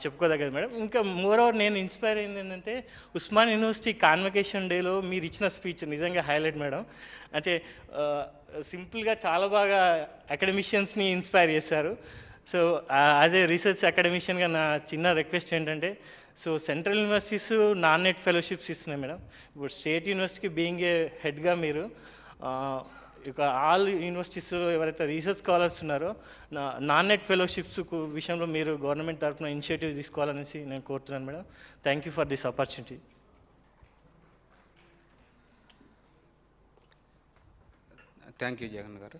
చెప్పుకోదగ్గదు మేడం. ఇంకా మోరోవర్ నేను ఇన్స్పైర్ అయింది ఏంటంటే ఉస్మాన్ యూనివర్సిటీ కాన్వకేషన్ డేలో మీరు ఇచ్చిన స్పీచ్ నిజంగా హైలైట్ మేడం. అంటే సింపుల్గా చాలా బాగా అకాడమిషియన్స్ని ఇన్స్పైర్ చేశారు. సో యాజ్ ఏ రీసెర్చ్ అకాడమిషియన్గా నా చిన్న రిక్వెస్ట్ ఏంటంటే, so central universities non net fellowships ఇస్తున్నాయి మేడం. ఇప్పుడు స్టేట్ యూనివర్సిటీకి బీయింగ్ ఏ హెడ్గా మీరు ఇక ఆల్ యూనివర్సిటీస్ ఎవరైతే రీసెర్చ్ స్కాలర్స్ ఉన్నారో నాన్ నెట్ ఫెలోషిప్స్ విషయంలో మీరు గవర్నమెంట్ తరఫున ఇనిషియేటివ్ తీసుకోవాలనేసి నేను కోరుతున్నాను madam. Thank you for this opportunity. Thank you Jagan గారు.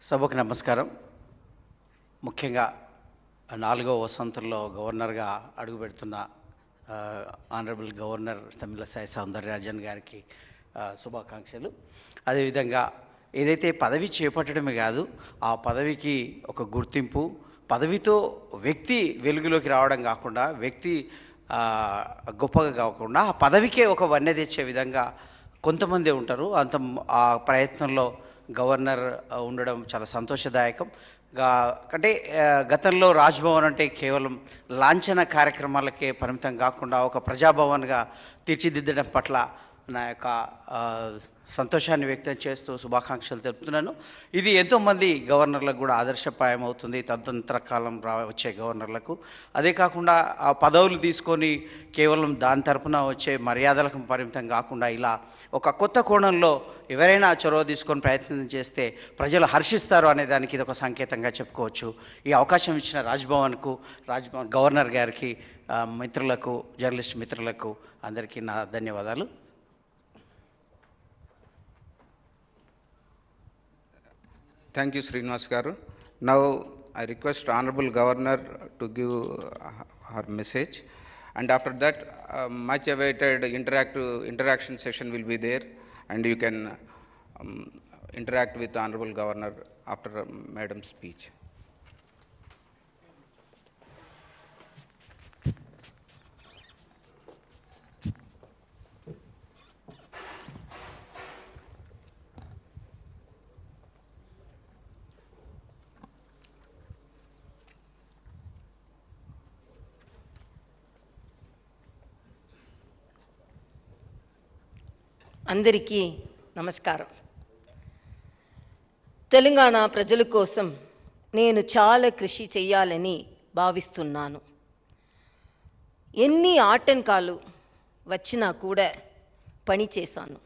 సభకు నమస్కారం. ముఖ్యంగా 4వ వసంతంలో గవర్నర్గా అడుగుపెడుతున్న ఆనరబుల్ గవర్నర్ తమిళసై సౌందరరాజన్ గారికి శుభాకాంక్షలు. అదేవిధంగా ఏదైతే పదవి చేపట్టడమే కాదు, ఆ పదవికి ఒక గుర్తింపు, పదవితో వ్యక్తి వెలుగులోకి రావడం కాకుండా, వ్యక్తి గొప్పగా కాకుండా ఆ పదవికే ఒక వన్నె తెచ్చే విధంగా కొంతమంది ఉంటారు. ఆ ప్రయత్నంలో గవర్నర్ ఉండడం చాలా సంతోషదాయకం. అంటే గతంలో రాజ్భవన్ అంటే కేవలం లాంఛన కార్యక్రమాలకే పరిమితం కాకుండా ఒక ప్రజాభవన్గా తీర్చిదిద్దడం పట్ల నా యొక్క సంతోషాన్ని వ్యక్తం చేస్తూ శుభాకాంక్షలు తెలుపుతున్నాను. ఇది ఎంతోమంది గవర్నర్లకు కూడా ఆదర్శప్రాయం అవుతుంది, తదనంతర కాలం వచ్చే గవర్నర్లకు. అదే కాకుండా ఆ పదవులు తీసుకొని కేవలం దాని తరపున వచ్చే మర్యాదలకు పరిమితం కాకుండా ఇలా ఒక కొత్త కోణంలో ఎవరైనా చొరవ తీసుకొని ప్రయత్నం చేస్తే ప్రజలు హర్షిస్తారు అనే దానికి ఇది ఒక సంకేతంగా చెప్పుకోవచ్చు. ఈ అవకాశం ఇచ్చిన రాజ్భవన్ గవర్నర్ గారికి, మిత్రులకు, జర్నలిస్ట్ మిత్రులకు అందరికీ నా ధన్యవాదాలు. Thank you, Srinivas garu. Now I request Honorable Governor to give her message, and after that much awaited interaction session will be there, and you can interact with the Honorable Governor after Madam's speech. అందరికీ నమస్కారం. తెలంగాణ ప్రజల కోసం నేను చాలా కృషి చేయాలని భావిస్తున్నాను. ఎన్ని ఆటంకాలు వచ్చినా కూడా పని చేశాను.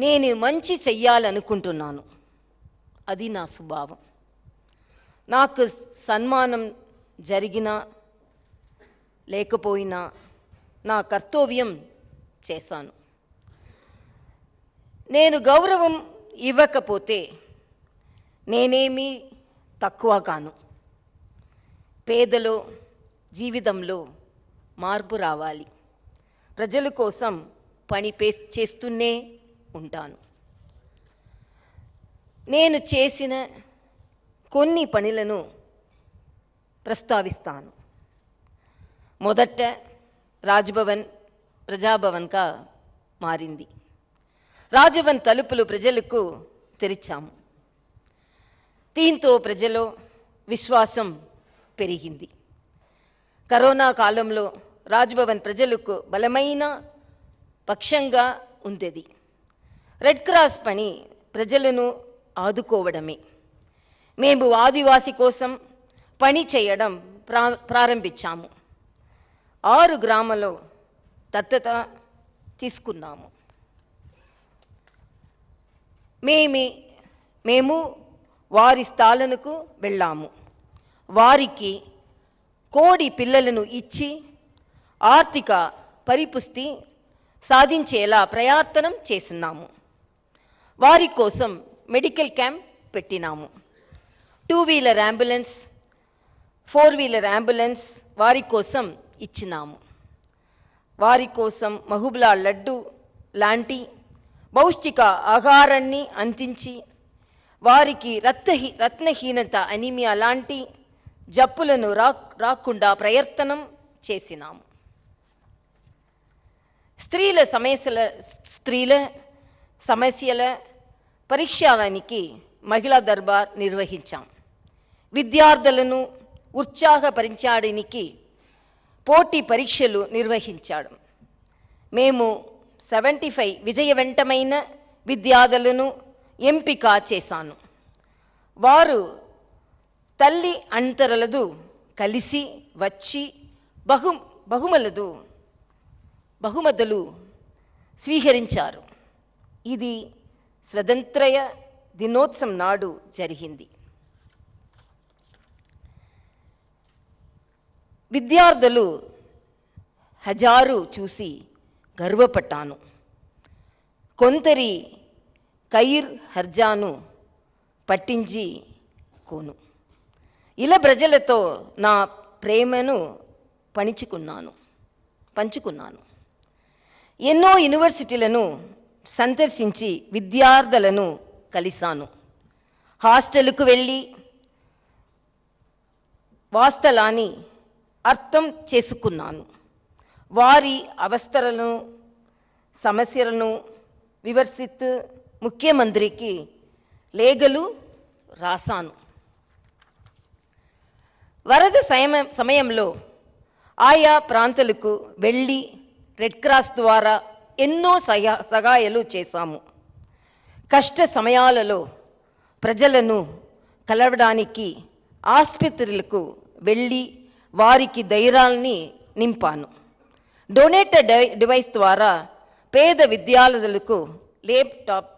నేను మంచి చెయ్యాలనుకుంటున్నాను, అది నా స్వభావం. నాకు సన్మానం జరిగినా లేకపోయినా నా కర్తవ్యం చేశాను. నేను గౌరవం ఇవ్వకపోతే నేనేమీ తక్కువ కాను. పేదలో జీవితంలో మార్పు రావాలి. ప్రజల కోసం పని చేస్తూనే ఉంటాను. నేను చేసిన కొన్ని పనులను ప్రస్తావిస్తాను. మొదట రాజ్భవన్ ప్రజాభవన్గా మారింది. రాజ్భవన్ తలుపులు ప్రజలకు తెరిచాము. దీంతో ప్రజల్లో విశ్వాసం పెరిగింది. కరోనా కాలంలో రాజ్భవన్ ప్రజలకు బలమైన పక్షంగా ఉండేది. రెడ్ క్రాస్ పని ప్రజలను ఆదుకోవడమే. మేము ఆదివాసి కోసం పని చేయడం ప్రారంభించాము. 6 గ్రామాల్లో దత్తత తీసుకున్నాము. మేము వారి స్థాలనకు వెళ్ళాము. వారికి కోడి పిల్లలను ఇచ్చి ఆర్థిక పరిపుష్టి సాధించేలా ప్రయత్నం చేస్తున్నాము. వారి కోసం మెడికల్ క్యాంప్ పెట్టినాము. 2-వీలర్ అంబులెన్స్, 4-వీలర్ అంబులెన్స్ వారి కోసం ఇచ్చినాము. వారి కోసం మహబూబ్లా లడ్డు లాంటి పౌష్టిక ఆహారాన్ని అందించి వారికి రత్నహీనత అనీమియా లాంటి జబ్బులను రాకుండా ప్రయత్నం చేసినాము. స్త్రీల సమస్యల పరిష్కారానికి మహిళా దర్బార్ నిర్వహించాం. విద్యార్థులను ఉత్సాహపరించడానికి పోటీ పరీక్షలు నిర్వహించాడు. మేము 75 విజయవంతమైన విద్యార్థులను ఎంపిక చేశాను. వారు తల్లి అంతరలదు కలిసి వచ్చి బహుమతులు స్వీకరించారు. ఇది స్వతంత్ర దినోత్సవం నాడు జరిగింది. విద్యార్థులు హజారు చూసి గర్వపడ్డాను. కొందరి కైర్ హర్జాను పట్టించి కోను. ఇలా ప్రజలతో నా ప్రేమను పంచుకున్నాను. ఎన్నో యూనివర్సిటీలను సందర్శించి విద్యార్థులను కలిశాను. హాస్టల్కు వెళ్ళి వాస్తవాన్ని అర్థం చేసుకున్నాను. వారి అవస్థలను సమస్యలను వివరిస్తూ ముఖ్యమంత్రికి లేఖలు రాశాను. వరద సమయంలో ఆయా ప్రాంతాలకు వెళ్ళి రెడ్ క్రాస్ ద్వారా ఎన్నో సహాయాలు చేశాము. కష్ట సమయాలలో ప్రజలను కలవడానికి ఆసుపత్రులకు వెళ్ళి వారికి ధైర్యాన్ని నింపాను. డొనేటెడ్ డివైస్ ద్వారా పేద విద్యార్థులకు ల్యాప్టాప్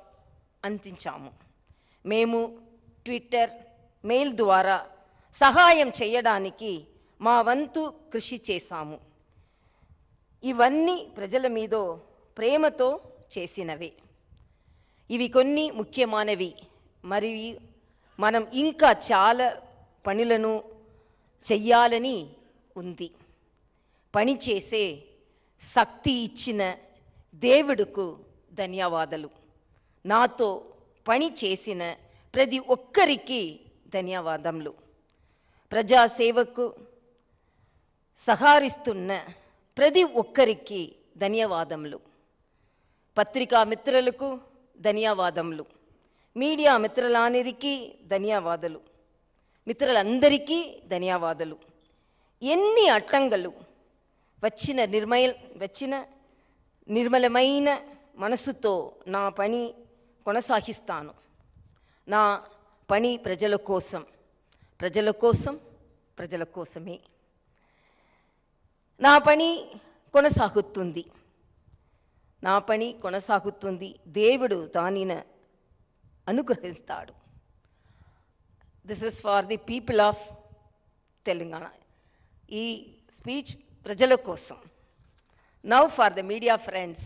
అందించాము. మేము ట్విట్టర్, మెయిల్ ద్వారా సహాయం చేయడానికి మా వంతు కృషి చేశాము. ఇవన్నీ ప్రజల మీద ప్రేమతో చేసినవే. ఇవి కొన్ని ముఖ్యమైనవి. మరియు మనం ఇంకా చాలా పనులను చెయ్యాలని ఉంది. పని చేసే శక్తి ఇచ్చిన దేవుడుకు ధన్యవాదాలు. నాతో పని చేసిన ప్రతి ఒక్కరికి ధన్యవాదములు. ప్రజాసేవకు సహకరిస్తున్న ప్రతి ఒక్కరికి ధన్యవాదములు. పత్రికా మిత్రులకు ధన్యవాదములు. మీడియా మిత్రులందరికీ ధన్యవాదాలు. ఎన్ని అడ్డంకులు వచ్చిన నిర్మలమైన మనసుతో నా పని కొనసాగిస్తాను. నా పని ప్రజల కోసమే. నా పని కొనసాగుతుంది. దేవుడు దానిని అనుగ్రహిస్తాడు. This is for the people of Telangana. ఈ స్పీచ్ ప్రజల కోసం. Now for the media friends,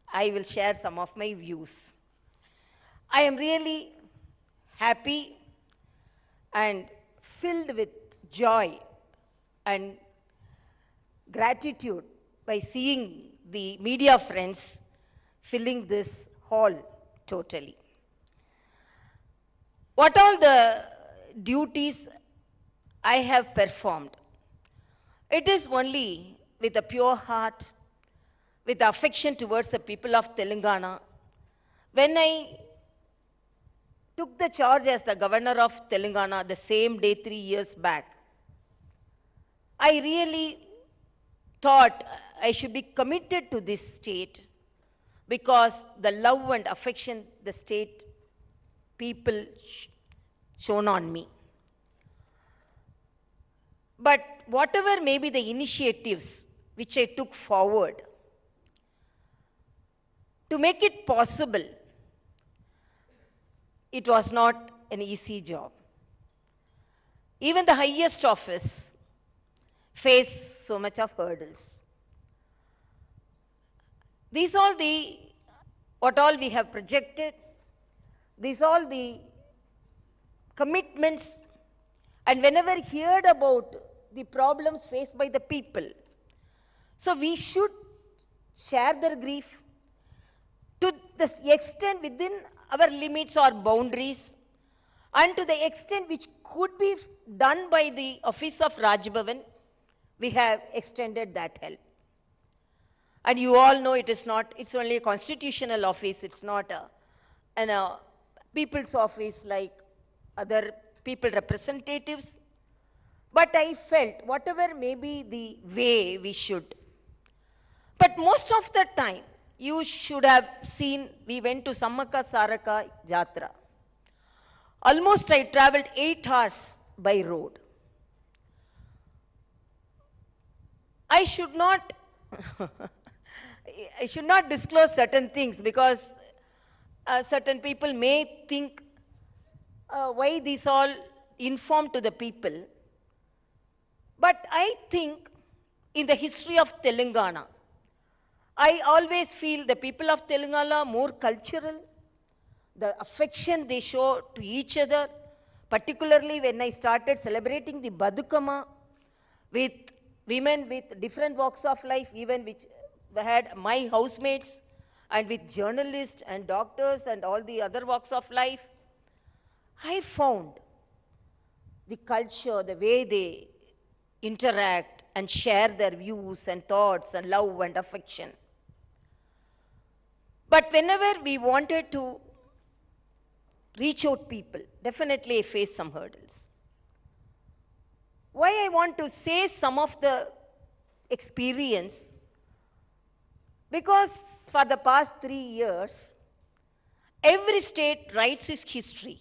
I will share some of my views. I am really happy and filled with joy and gratitude by seeing the media friends filling this hall totally. What all the duties I have performed? It is only with a pure heart, with affection towards the people of Telangana. When I took the charge as the governor of Telangana the same day 3 years back, I really thought I should be committed to this state because the love and affection the state people shown on me. But whatever may be the initiatives which I took forward, To make it possible, it was not an easy job. Even the highest office faced so much of hurdles. These all the, what all we have projected, these all the commitments, and whenever heard about the problems faced by the people, so we should share their grief to the extent within our limits or boundaries, and to the extent which could be done by the office of Raj Bhavan, we have extended that help. And you all know it is not, it's only a constitutional office, it's not a people's office like other people representatives. But I felt whatever may be the way we should. But most of the time, you should have seen, we went to Sammaka Saraka Jatra. Almost I traveled 8 hours by road. I should not disclose certain things because certain people may think why these all informed to the people. But I think in the history of Telangana, I always feel the people of Telangana are more cultural, the affection they show to each other, particularly when I started celebrating the Badukama with women with different walks of life, even which had my housemates, and with journalists and doctors and all the other walks of life. I found the culture, the way they interact and share their views and thoughts and love and affection. But whenever we wanted to reach out people, definitely I faced some hurdles. Why I want to say some of the experience? Because for the past 3 years, every state writes its history.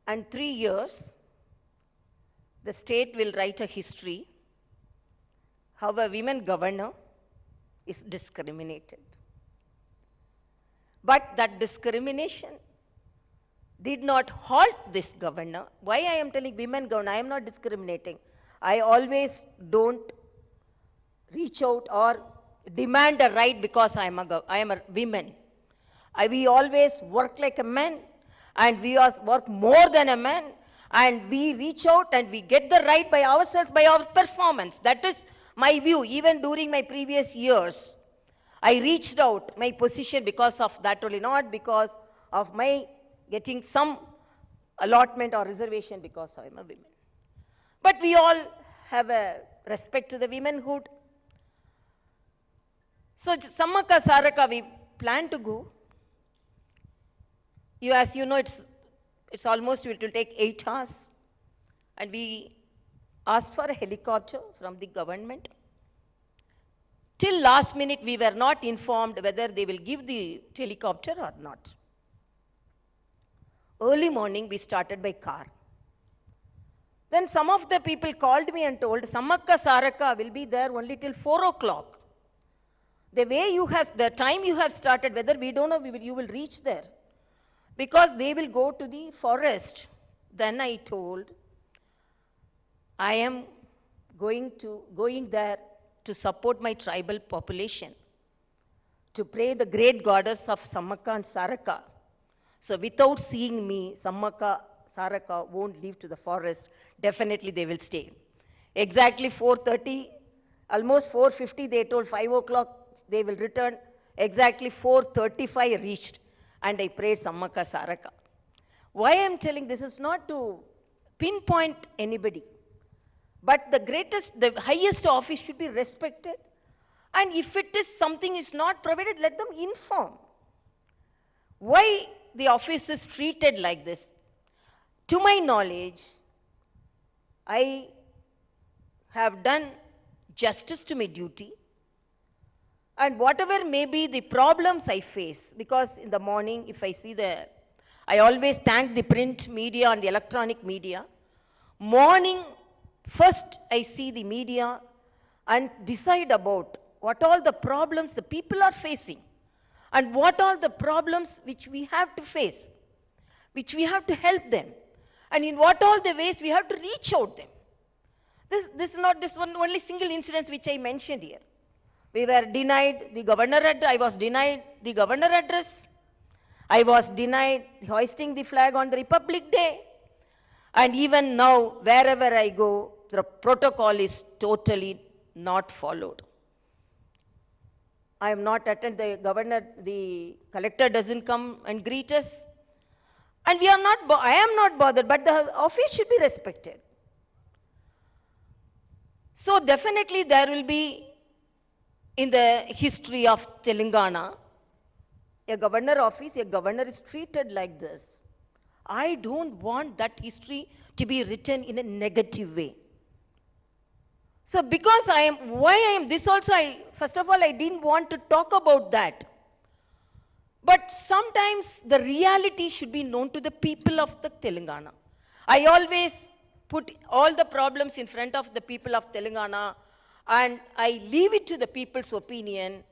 And 3 years, the state will write a history how a women governor is discriminated. But that discrimination did not halt this governor. Why I am telling women governor? I am not discriminating. I always don't reach out or demand a right because I am a woman. We always work like a man, and we work more than a man, and we reach out and we get the right by ourselves, by our performance. That is my view. Even during my previous years, I reached out my position because of that only, not because of my getting some allotment or reservation because I am a woman. But we all have a respect to the womanhood. So Sammaka Saraka, we plan to go. As you know, it's almost, it will take 8 hours. And we asked for a helicopter from the government. Till last minute, we were not informed whether they will give the helicopter or not. Early morning, we started by car. Then some of the people called me and told, Sammaka Saraka will be there only till 4 o'clock. The way you have, the time you have started, whether we don't know, you will reach there. Because they will go to the forest. Then I told, I am going there to support my tribal population, to pray the great goddess of Sammaka and Saraka. So without seeing me, Sammaka, Saraka won't leave to the forest. Definitely they will stay. Exactly 4:30, almost 4:50, they told 5 o'clock they will return. Exactly 4:35 I reached and I prayed Sammaka Saraka. Why I am telling this is not to pinpoint anybody. But the highest office should be respected. And if it is something is not provided, let them inform. Why the office is treated like this? To my knowledge, I have done justice to my duty. And whatever may be the problems I face, because in the morning, if I see I always thank the print media and the electronic media. Morning, first I see the media and decide about what all the problems the people are facing, and what all the problems which we have to face, which we have to help them, and in what all the ways we have to reach out them. This is not this one only single incident which I mentioned here. We were denied the governor address. I was denied the governor address. I was denied hoisting the flag on the Republic Day. And even now, wherever I go, the protocol is totally not followed. I am not attended, the collector doesn't come and greet us. And I am not bothered, but the office should be respected. So definitely there will be, in the history of Telangana, a governor office, a governor is treated like this. I don't want that history to be written in a negative way. So because this also, first of all, I didn't want to talk about that. But sometimes the reality should be known to the people of the Telangana. I always put all the problems in front of the people of Telangana and I leave it to the people's opinion.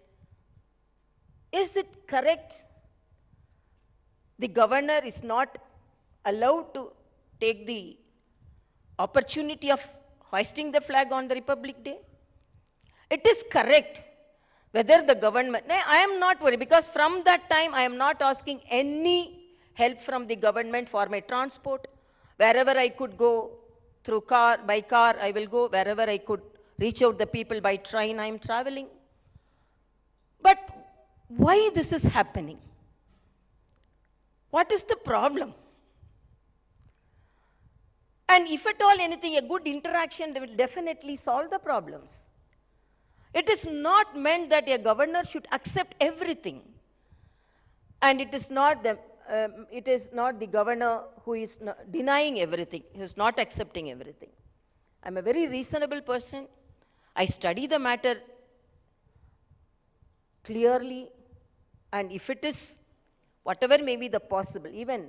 Is it correct? The governor is not allowed to take the opportunity of hoisting the flag on the Republic Day? It is correct. Whether the government, I am not worried because from that time I am not asking any help from the government for my transport. Wherever I could go through by car, I will go. Wherever I could reach out the people by train, I am traveling. But why this is happening? What is the problem? And if at all anything, a good interaction will definitely solve the problems. It is not meant that a governor should accept everything. And it is not the governor who is denying everything, who is not accepting everything. I am a very reasonable person. I study the matter clearly, and if it is whatever may be the possible, even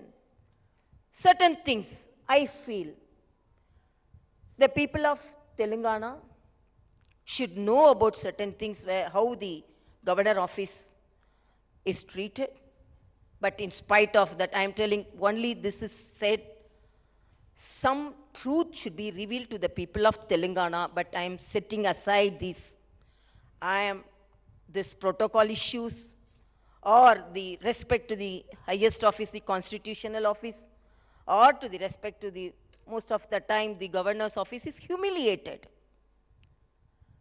certain things, I feel the people of Telangana should know about certain things, how the governor office is treated. But in spite of that, I am telling only this is said, some truth should be revealed to the people of Telangana, but I am setting aside this protocol issues or the respect to the highest office, the constitutional office, or to the respect to the, most of the time, the governor's office is humiliated.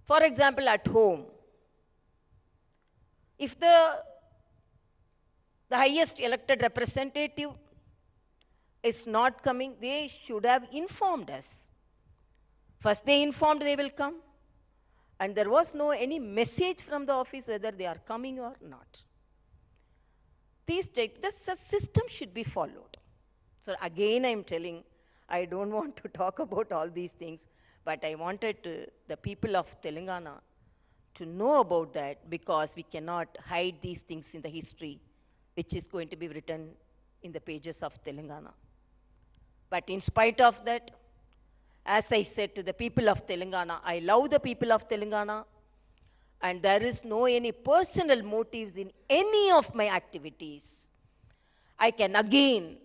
For example, at home, if the highest elected representative is not coming, they should have informed us. First they informed they will come, and there was no any message from the office whether they are coming or not. The system should be followed. So again I am telling, I don't want to talk about all these things, but I wanted the people of Telangana to know about that, because we cannot hide these things in the history which is going to be written in the pages of Telangana. But in spite of that, as I said to the people of Telangana, I love the people of Telangana, and there is no any personal motives in any of my activities. I can again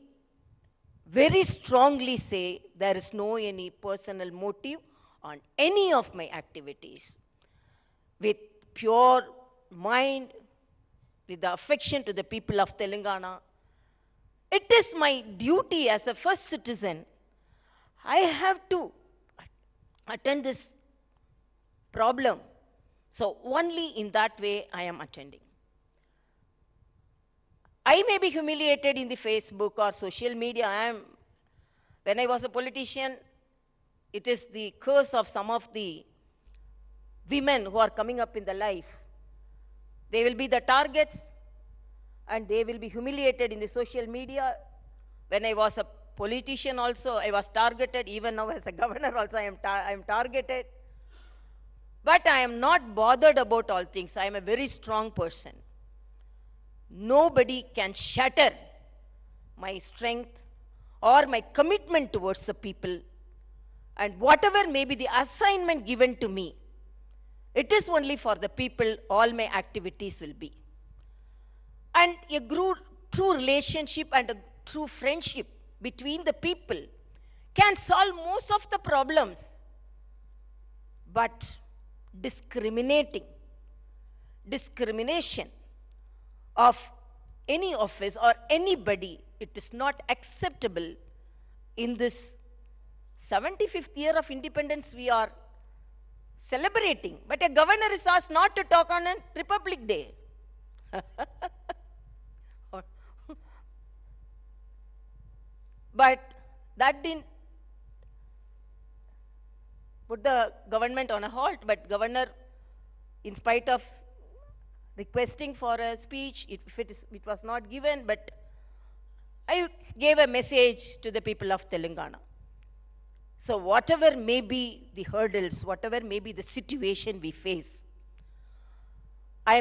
very strongly say there is no any personal motive on any of my activities. With pure mind, with the affection to the people of Telangana, it is my duty as a first citizen. I have to attend this problem. So only in that way I am attending. I may be humiliated in the Facebook or social media. When I was a politician, it is the curse of some of the women who are coming up in the life. They will be the targets and they will be humiliated in the social media. When I was a politician also, I was targeted. Even now as a governor also, I am targeted. But I am not bothered about all things. I am a very strong person. Nobody can shatter my strength or my commitment towards the people. And whatever may be the assignment given to me, It is only for the people all my activities will be. And a true relationship and a true friendship between the people can solve most of the problems. But discrimination of any office or anybody, it is not acceptable in this 75th year of independence we are celebrating. But a governor is asked not to talk on a Republic Day. But that didn't put the government on a halt. But governor, in spite of requesting for a speech, it was not given, but I gave a message to the people of Telangana. So whatever may be the hurdles, whatever may be the situation we face, I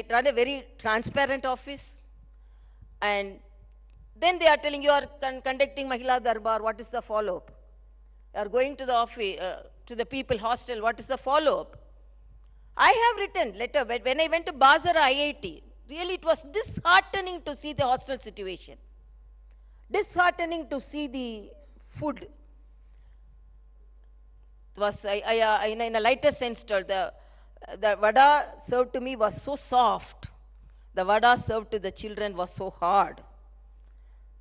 run a very transparent office, and then they are telling you are conducting Mahila Darbar, what is the follow-up? You are going to the office, to the people hostel, what is the follow-up? I have written letter, when I went to Bazar IIT, really it was disheartening to see the hostel situation. Disheartening to see the food. It was, in a lighter sense, the vada served to me was so soft. The vada served to the children was so hard.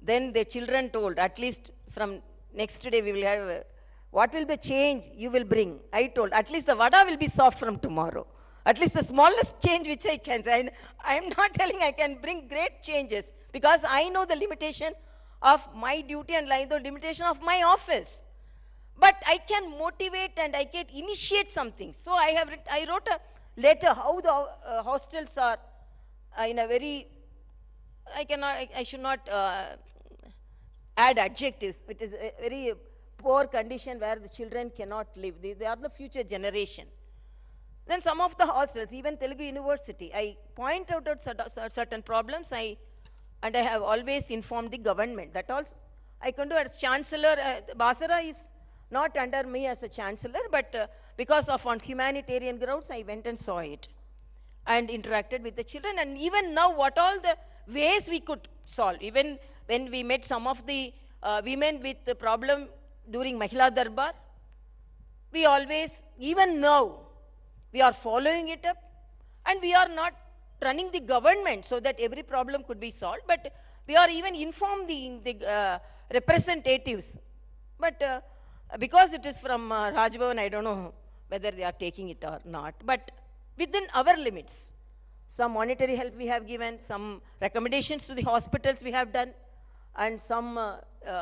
Then the children told, at least from next day we will have, what will the change you will bring? I told, at least the vada will be soft from tomorrow. At least the smallest change which I can say. I am not telling I can bring great changes, because I know the limitation of my duty and the limitation of my office. But I can motivate and I can initiate something. So I wrote a letter how the hostels are in a very, I should not add adjectives. It is a very poor condition where the children cannot live. They are the future generation. Then some of the hostels, even Telugu University, I point out certain problems, and I have always informed the government. That also I can do as Chancellor. Basara is not under me as a Chancellor, but because of on humanitarian grounds, I went and saw it and interacted with the children. And even now, what all the ways we could solve. Even when we met some of the women with the problem during Mahila Darbar, we always, even now, we are following it up, and we are not running the government so that every problem could be solved, but we are even informed the representatives. But because it is from Rajbhavan, I don't know whether they are taking it or not, but within our limits, some monetary help we have given, some recommendations to the hospitals we have done, and some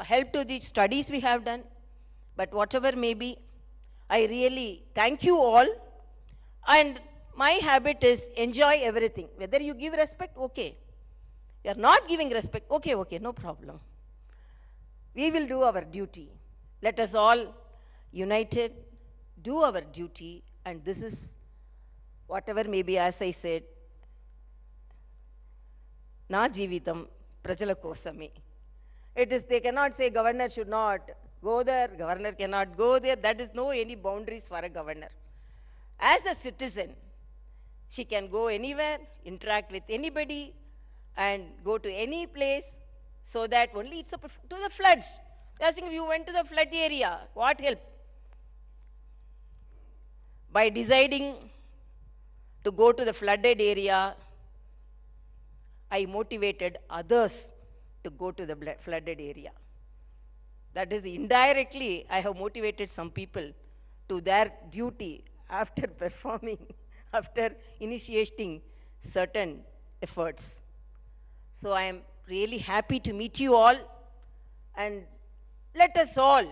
help to the studies we have done. But whatever may be, I really thank you all. And my habit is enjoy everything. Whether you give respect, okay. You are not giving respect, okay, no problem. We will do our duty. Let us all united do our duty, and this is whatever may be, as I said, na jeevitam prajala kosame. It is, they cannot say governor should not go there, governor cannot go there. That is no any boundaries for a governor. As a citizen, she can go anywhere, interact with anybody, and go to any place, so that only it's up to the floods. I think you went to the flood area, what help? By deciding to go to the flooded area, I motivated others to go to the flooded area. That is, indirectly, I have motivated some people to their duty after performing, after initiating certain efforts. So I am really happy to meet you all, and let us all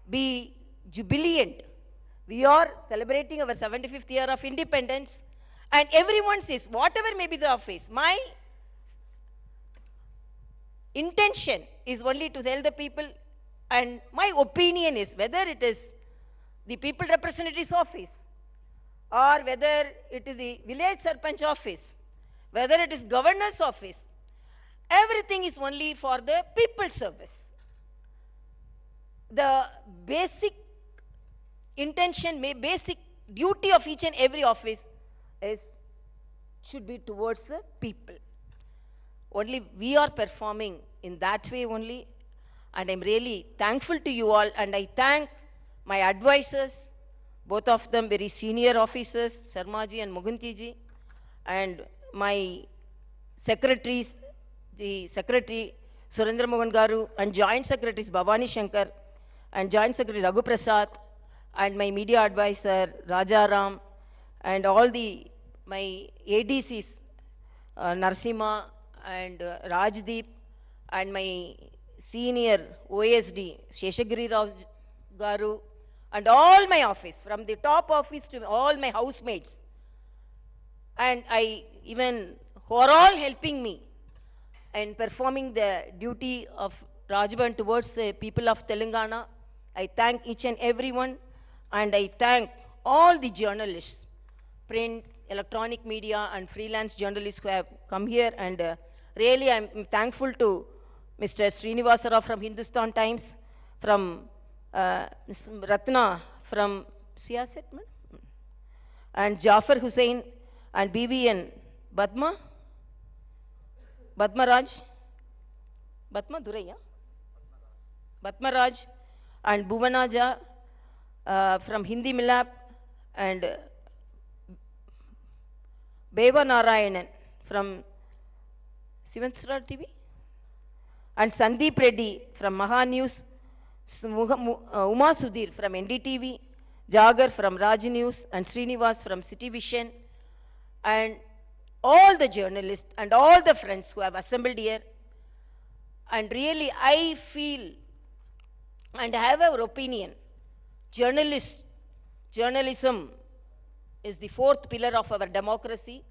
be jubilant. We are celebrating our 75th year of independence, and everyone says, whatever may be the office, my intention is only to tell the people, and my opinion is, whether it is the people representative's office, or whether it is the village sarpanch office, whether it is governor's office, everything is only for the people's service. The basic intention, basic duty of each and every office is should be towards the people. Only we are performing in that way only, and I'm really thankful to you all, and I thank my advisors, both of them very senior officers, Sharmaji and Mugantiji, and my secretaries, the secretary Surendra Mohan Garu, and joint secretaries Bhavani Shankar, and joint secretary Raghu Prasad, and my media advisor Raja Ram, and all my ADCs, Narsima and Rajdeep, and my senior OSD Sheshagiri Rao Garu, and all my office, from the top office to all my housemates, and who are all helping me in performing the duty of Rajbhavan towards the people of Telangana. I thank each and everyone, and I thank all the journalists, print, electronic media, and freelance journalists who have come here, and really I'm thankful to Mr. Srinivasa Rao from Hindustan Times, from Ms. Ratna from Siyaset, and Jafar Hussain, and BBN Badma Raj, Badma Duraiya, Badma Raj, and Bhuvanaja from Hindi Milap, and Beva Narayanan from Sivansra TV, and Sandeep Reddy from Maha News, Uma Sudhir from NDTV, Jagar from Raj News, and Srinivas from City Vision, and all the journalists and all the friends who have assembled here. And really I feel and have our opinion, journalism is the fourth pillar of our democracy,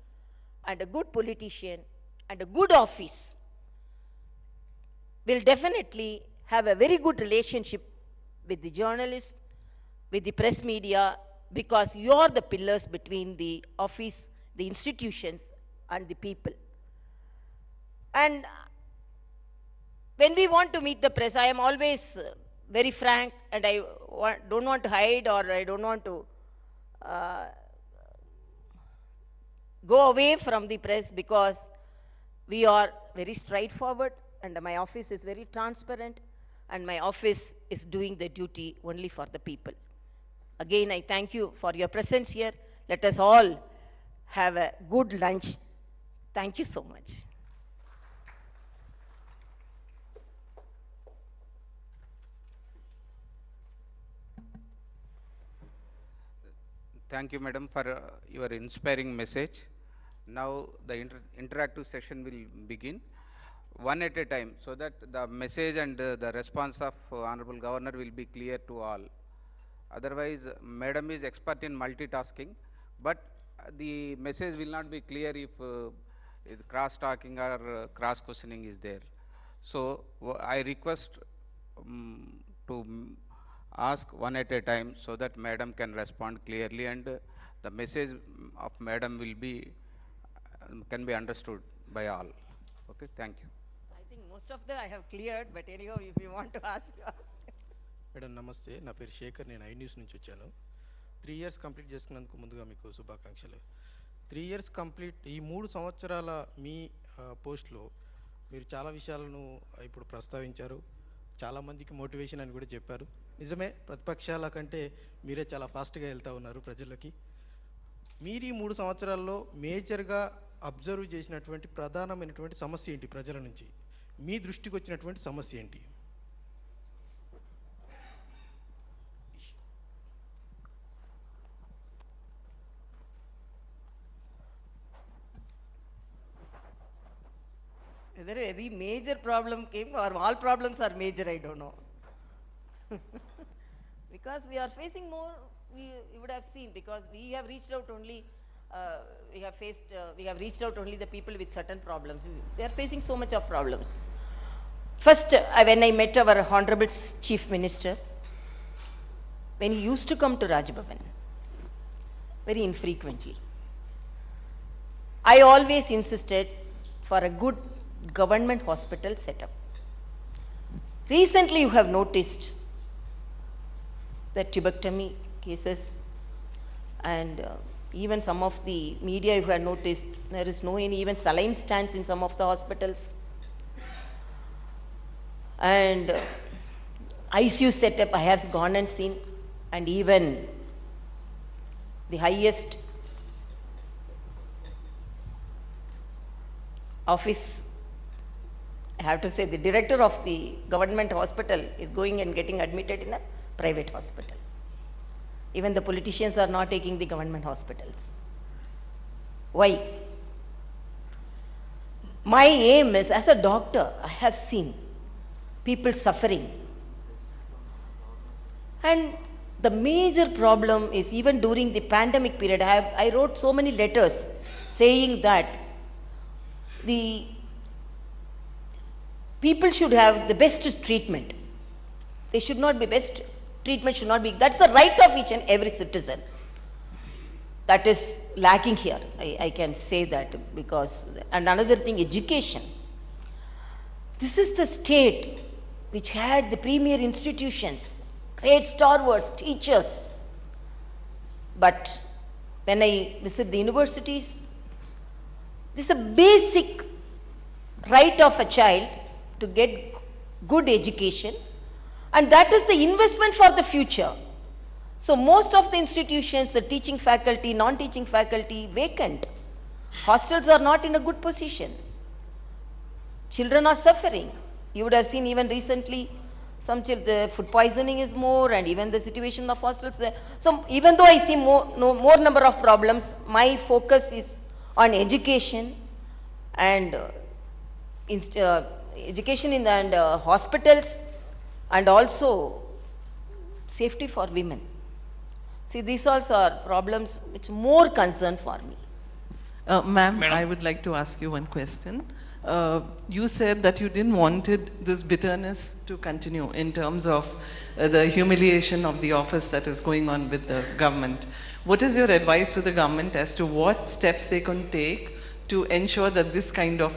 and a good politician and a good office will definitely have a very good relationship with the journalists, with the press media, because you are the pillars between the office, the institutions, and the people. And when we want to meet the press, I am always very frank, and I don't want to hide, or I don't want to go away from the press, because we are very straightforward, and my office is very transparent, and my office is doing the duty only for the people. Again, I thank you for your presence here. Let us all have a good lunch. Thank you so much. Thank you, madam, for your inspiring message. Now the interactive session will begin, one at a time, so that the message and the response of Honorable Governor will be clear to all. Otherwise, madam is expert in multitasking, but the message will not be clear if cross-talking or cross-questioning is there. So I request to ask one at a time, so that madam can respond clearly, and the message of madam will be can be understood by all. Okay, thank you. I think most of them I have cleared, but anyhow, if you want to ask, you ask. Madam నమస్తే, నా పేరు శేఖర్, నేను I news నుంచి వచ్చాను. 3 years complete చేసుకున్నందుకు ముందుగా మీకు శుభాకాంక్షలు. 3 ఇయర్స్ కంప్లీట్, ఈ 3 సంవత్సరాల మీ పోస్ట్లో మీరు చాలా విషయాలను ఇప్పుడు ప్రస్తావించారు. చాలామందికి మోటివేషన్ అని కూడా చెప్పారు. నిజమే, ప్రతిపక్షాల కంటే మీరే చాలా ఫాస్ట్గా వెళ్తూ ఉన్నారు ప్రజలకి. మీరు ఈ 3 సంవత్సరాల్లో మేజర్గా అబ్జర్వ్ చేసినటువంటి ప్రధానమైనటువంటి సమస్య ఏంటి? ప్రజల నుంచి మీ దృష్టికి వచ్చినటువంటి సమస్య ఏంటి? Whether any major problem came or all problems are major, I don't know. Because we are facing more, you would have seen, because we have reached out only, we have reached out only the people with certain problems. They are facing so much of problems. First, when I met our Honorable Chief Minister, when he used to come to Raj Bhavan, very infrequently, I always insisted for a good government hospital setup. Recently you have noticed that tuberculosis cases. And even some of the media, if you have noticed, there is no any even saline stands in some of the hospitals. And ICU setup I have gone and seen, and even the highest office, I have to say the director of the government hospital is going and getting admitted in a private hospital. Even the politicians are not taking the government hospitals. Why? My aim is, as a doctor, I have seen people suffering. And the major problem is, even during the pandemic period, I wrote so many letters saying that the people should have the best treatment. They should not be best treatment should not be, that's the right of each and every citizen. That is lacking here. I can say that because, and another thing, education. This is the state which had the premier institutions, great stalwarts, teachers. But when I visit the universities, this is a basic right of a child to get good education, and that is the investment for the future. So most of the institutions, the teaching faculty, non-teaching faculty, vacant. Hostels are not in a good position. Children are suffering. You would have seen even recently, the food poisoning is more, and even the situation of hostels there. So even though I see more number of problems, my focus is on education and education in and hospitals, and also safety for women. See, these also are problems which more concern for me. Ma'am, I would like to ask you one question. You said that you didn't wanted this bitterness to continue in terms of the humiliation of the office that is going on with the government. What is your advice to the government as to what steps they can take to ensure that this kind of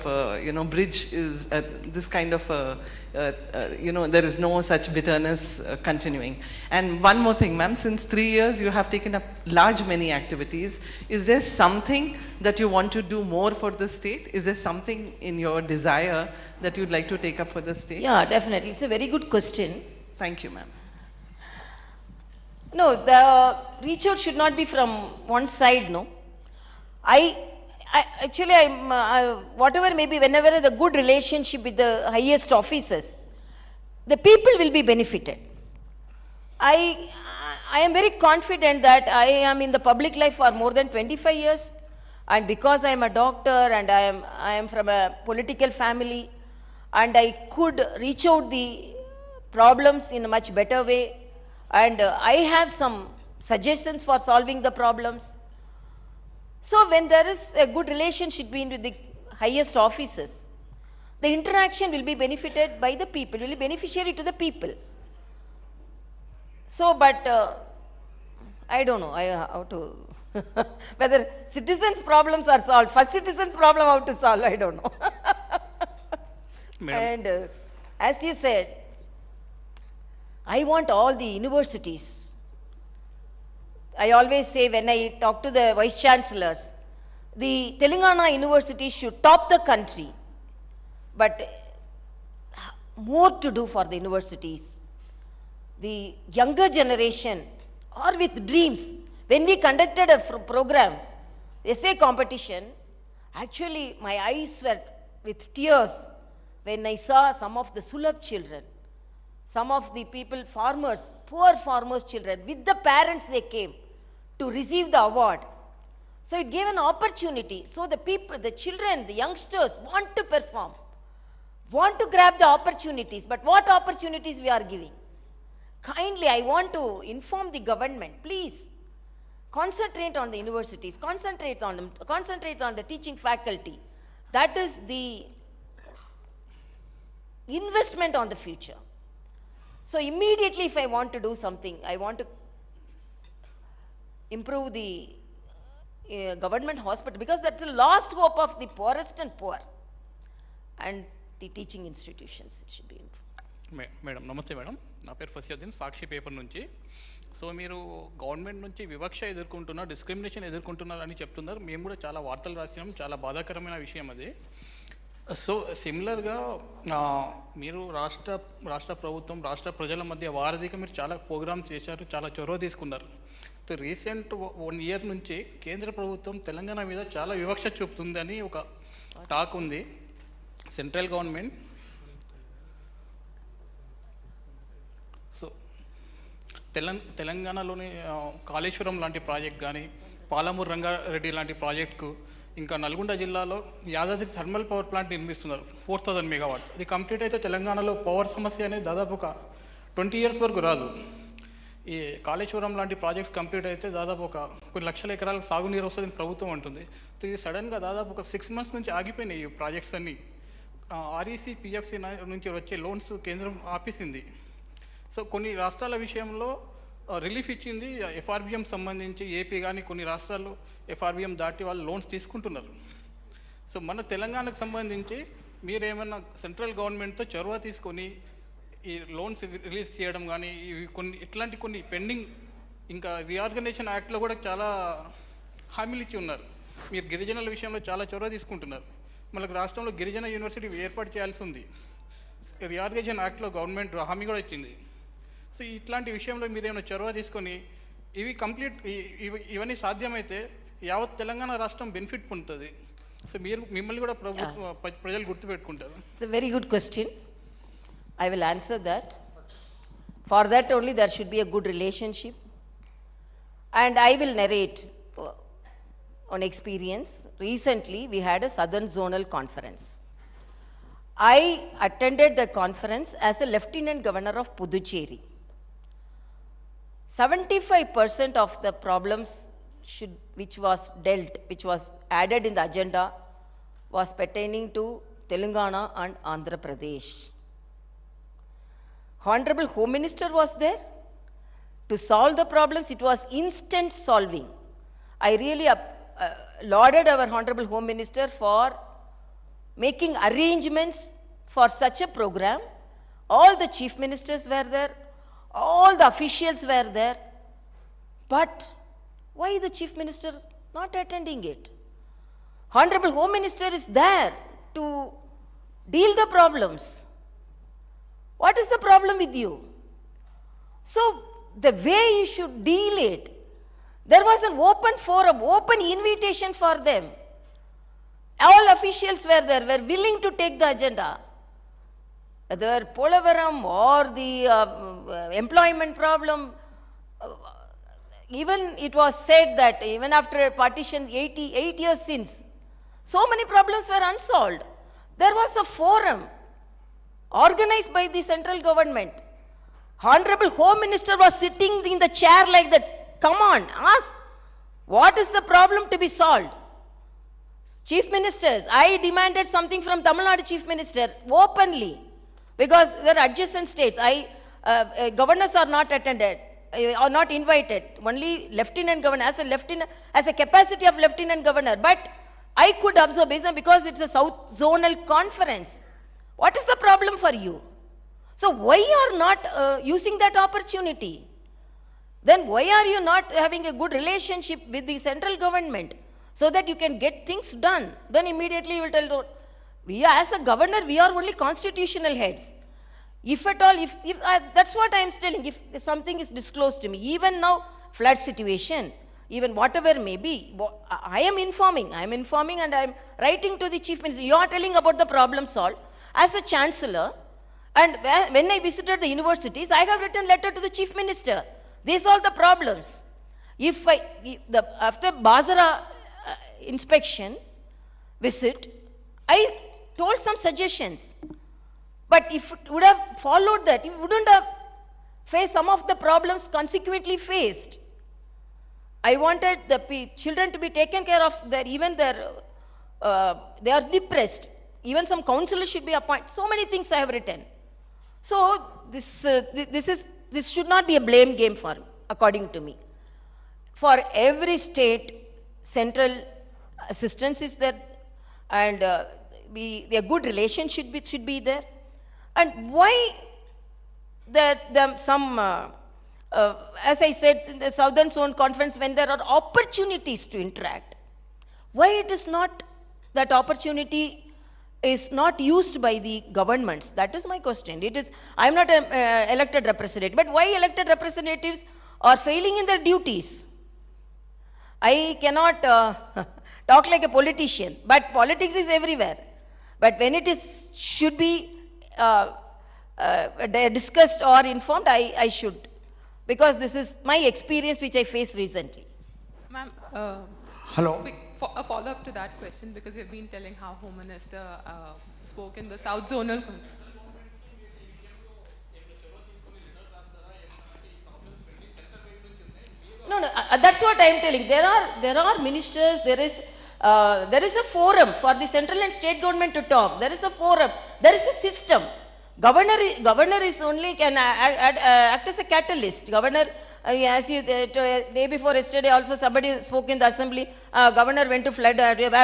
bridge is this kind of there is no such bitterness continuing? And one more thing, ma'am, since 3 years you have taken up many activities. Is there something that you want to do more for the state? Is there something in your desire that you'd like to take up for the state? Yeah, definitely. It's a very good question. Thank you, ma'am. No, the reach out should not be from one side, no. Actually, whatever may be, whenever the good relationship with the highest officers, the people will be benefited. I am very confident that I am in the public life for more than 25 years, and because I am a doctor and I am from a political family, and I could reach out the problems in a much better way, and I have some suggestions for solving the problems. So when there is a good relationship between the highest officers, the interaction will be benefited by the people, will be beneficiary to the people. So, but I don't know how to, whether citizens' problems are solved. First citizens' problem how to solve, I don't know. And as you said, I want all the universities. I always say when I talk to the vice chancellors, the Telangana university should top the country, but more to do for the universities. The younger generation are with dreams. When we conducted a program, essay competition, actually my eyes were with tears when I saw some of the Sulabh children, some of the people, farmers, poor farmers' children, with the parents they came to receive the award. So it gave an opportunity. So the people, the children, the youngsters want to perform, want to grab the opportunities. But what opportunities we are giving? Kindly, I want to inform the government, please concentrate on the universities, concentrate on them, concentrate on the teaching faculty. That is the investment on the future. So immediately if I want to do something, I want to improve the government hospital, because that's the last hope of the poorest and poor, and the teaching institutions, it should be improved. Madam నమస్తే madam, నా పేరు ఫసియుద్దీన్, సాక్షి paper నుంచి. So మీరు government నుంచి వివక్ష ఎదుర్కొంటున్నారు, discrimination ఎదుర్కొంటున్నారు అని చెప్తున్నారు. మేము కూడా చాలా వార్తలు రాసినాం, చాలా బాధాకరమైన విషయం అది. సో సిమిలర్గా మీరు రాష్ట్ర ప్రభుత్వం, రాష్ట్ర ప్రజల మధ్య వారధిగా మీరు చాలా ప్రోగ్రామ్స్ చేశారు, చాలా చొరవ తీసుకున్నారు. సో రీసెంట్ 1 year నుంచి కేంద్ర ప్రభుత్వం తెలంగాణ మీద చాలా వివక్ష చూపుతుందని ఒక టాక్ ఉంది. సెంట్రల్ గవర్నమెంట్ సో తెలంగాణలోని కాళేశ్వరం లాంటి ప్రాజెక్ట్ కానీ, పాలమూరు రంగారెడ్డి లాంటి ప్రాజెక్టుకు, ఇంకా నల్గొండ జిల్లాలో యాదాద్రి థర్మల్ పవర్ ప్లాంట్ నిర్మిస్తున్నారు 4000 megawatts. ఇది కంప్లీట్ అయితే తెలంగాణలో పవర్ సమస్య అనేది దాదాపు ఒక 20 years వరకు రాదు. ఈ కాళేశ్వరం లాంటి ప్రాజెక్ట్స్ కంప్లీట్ అయితే దాదాపు కొన్ని లక్షల ఎకరాలకు సాగునీరు వస్తుందని ప్రభుత్వం అంటుంది. సో ఇది సడన్గా దాదాపు ఒక 6 months నుంచి ఆగిపోయినాయి ఈ ప్రాజెక్ట్స్ అన్నీ. ఆర్ఈసీ, పిఎఫ్సి నుంచి వచ్చే లోన్స్ కేంద్రం ఆపేసింది. సో కొన్ని రాష్ట్రాల విషయంలో రిలీఫ్ ఇచ్చింది, ఎఫ్ఆర్బిఎం సంబంధించి ఏపీ కానీ కొన్ని రాష్ట్రాల్లో ఎఫ్ఆర్బిఎం దాటి వాళ్ళు లోన్స్ తీసుకుంటున్నారు. సో మన తెలంగాణకు సంబంధించి మీరేమన్నా సెంట్రల్ గవర్నమెంట్తో చొరవ తీసుకొని ఈ లోన్స్ రిలీజ్ చేయడం కానీ, ఇవి ఇట్లాంటి కొన్ని పెండింగ్, ఇంకా రీఆర్గనైజేషన్ యాక్ట్లో కూడా చాలా హామీలు ఇచ్చి ఉన్నారు. మీరు గిరిజనుల విషయంలో చాలా చొరవ తీసుకుంటున్నారు. మనకు రాష్ట్రంలో గిరిజన యూనివర్సిటీ ఏర్పాటు చేయాల్సి ఉంది. రీఆర్గనైజేషన్ యాక్ట్లో గవర్నమెంట్ హామీ కూడా ఇచ్చింది. సో ఇట్లాంటి విషయంలో మీరేమైనా చొరవ తీసుకొని ఇవి కంప్లీట్ ఇవన్నీ సాధ్యమైతే యావత్ తెలంగాణ రాష్ట్రం బెనిఫిట్ పొందుతుంది. సో మిమ్మల్ని కూడా ప్రజలు గుర్తుపెట్టుకుంటారు. It's a very good question. I will answer that. For that only there should be a good relationship. And I will narrate on experience. Recently we had a Southern Zonal Conference. I attended the conference as a Lieutenant Governor of Puducherry. 75% of the problems which was added in the agenda was pertaining to Telangana and Andhra Pradesh. Honorable Home Minister was there to solve the problems. It was instant solving. I really lauded our Honorable Home Minister for making arrangements for such a program. All the chief ministers were there, all the officials were there, but why the chief minister not attending it? Honorable Home Minister is there to deal the problems. What is the problem with you? So the way you should deal it, there was an open forum, open invitation for them. All officials were there, were willing to take the agenda. Whether Polavaram or the employment problem, even it was said that even after partition 88 years since, so many problems were unsolved. There was a forum organized by the central government. Honorable Home Minister was sitting in the chair like that. Come on, ask, what is the problem to be solved? Chief Ministers, I demanded something from Tamil Nadu Chief Minister openly, because they are adjacent states. Governors are not attended, are not invited. Only Lieutenant Governor, as a capacity of Lieutenant Governor. But I could observe, because it's a South Zonal Conference. What is the problem for you? So why you are not using that opportunity? Then why are you not having a good relationship with the central government so that you can get things done? Then immediately you will tell, we as a governor, we are only constitutional heads. If at all, that's what I am telling, if something is disclosed to me, even now flood situation, even whatever may be, I am informing and I am writing to the Chief Minister. You are telling about the problem solved. As a Chancellor, and when I visited the universities, I have written letter to the Chief Minister. These are the problems. After Bazara inspection visit, I told some suggestions. But if it would have followed that, it wouldn't have faced some of the problems consequently faced. I wanted the children to be taken care of, they are depressed. Even some counselors should be appointed. So many things I have written. So this should not be a blame game for me, according to me. For every state, central assistance is there, and a good relationship should be there. And why as I said, in the Southern Zone Conference, when there are opportunities to interact, why it is not, that opportunity is not used by the governments? That is my question. I am not an elected representative, but why elected representatives are failing in their duties? I cannot talk like a politician, but politics is everywhere. But when it should be discussed or informed, I should. Because this is my experience which I faced recently. Ma'am, Hello. a follow-up to that question, because you've been telling how Home Minister spoke in the South Zonal. No, that's what I am telling. There are ministers, there is a forum for the central and state government to talk. There is a forum, there is a system. Governor is only can act as a catalyst. Governor, as you, day before yesterday also somebody spoke in the assembly, governor went to flood,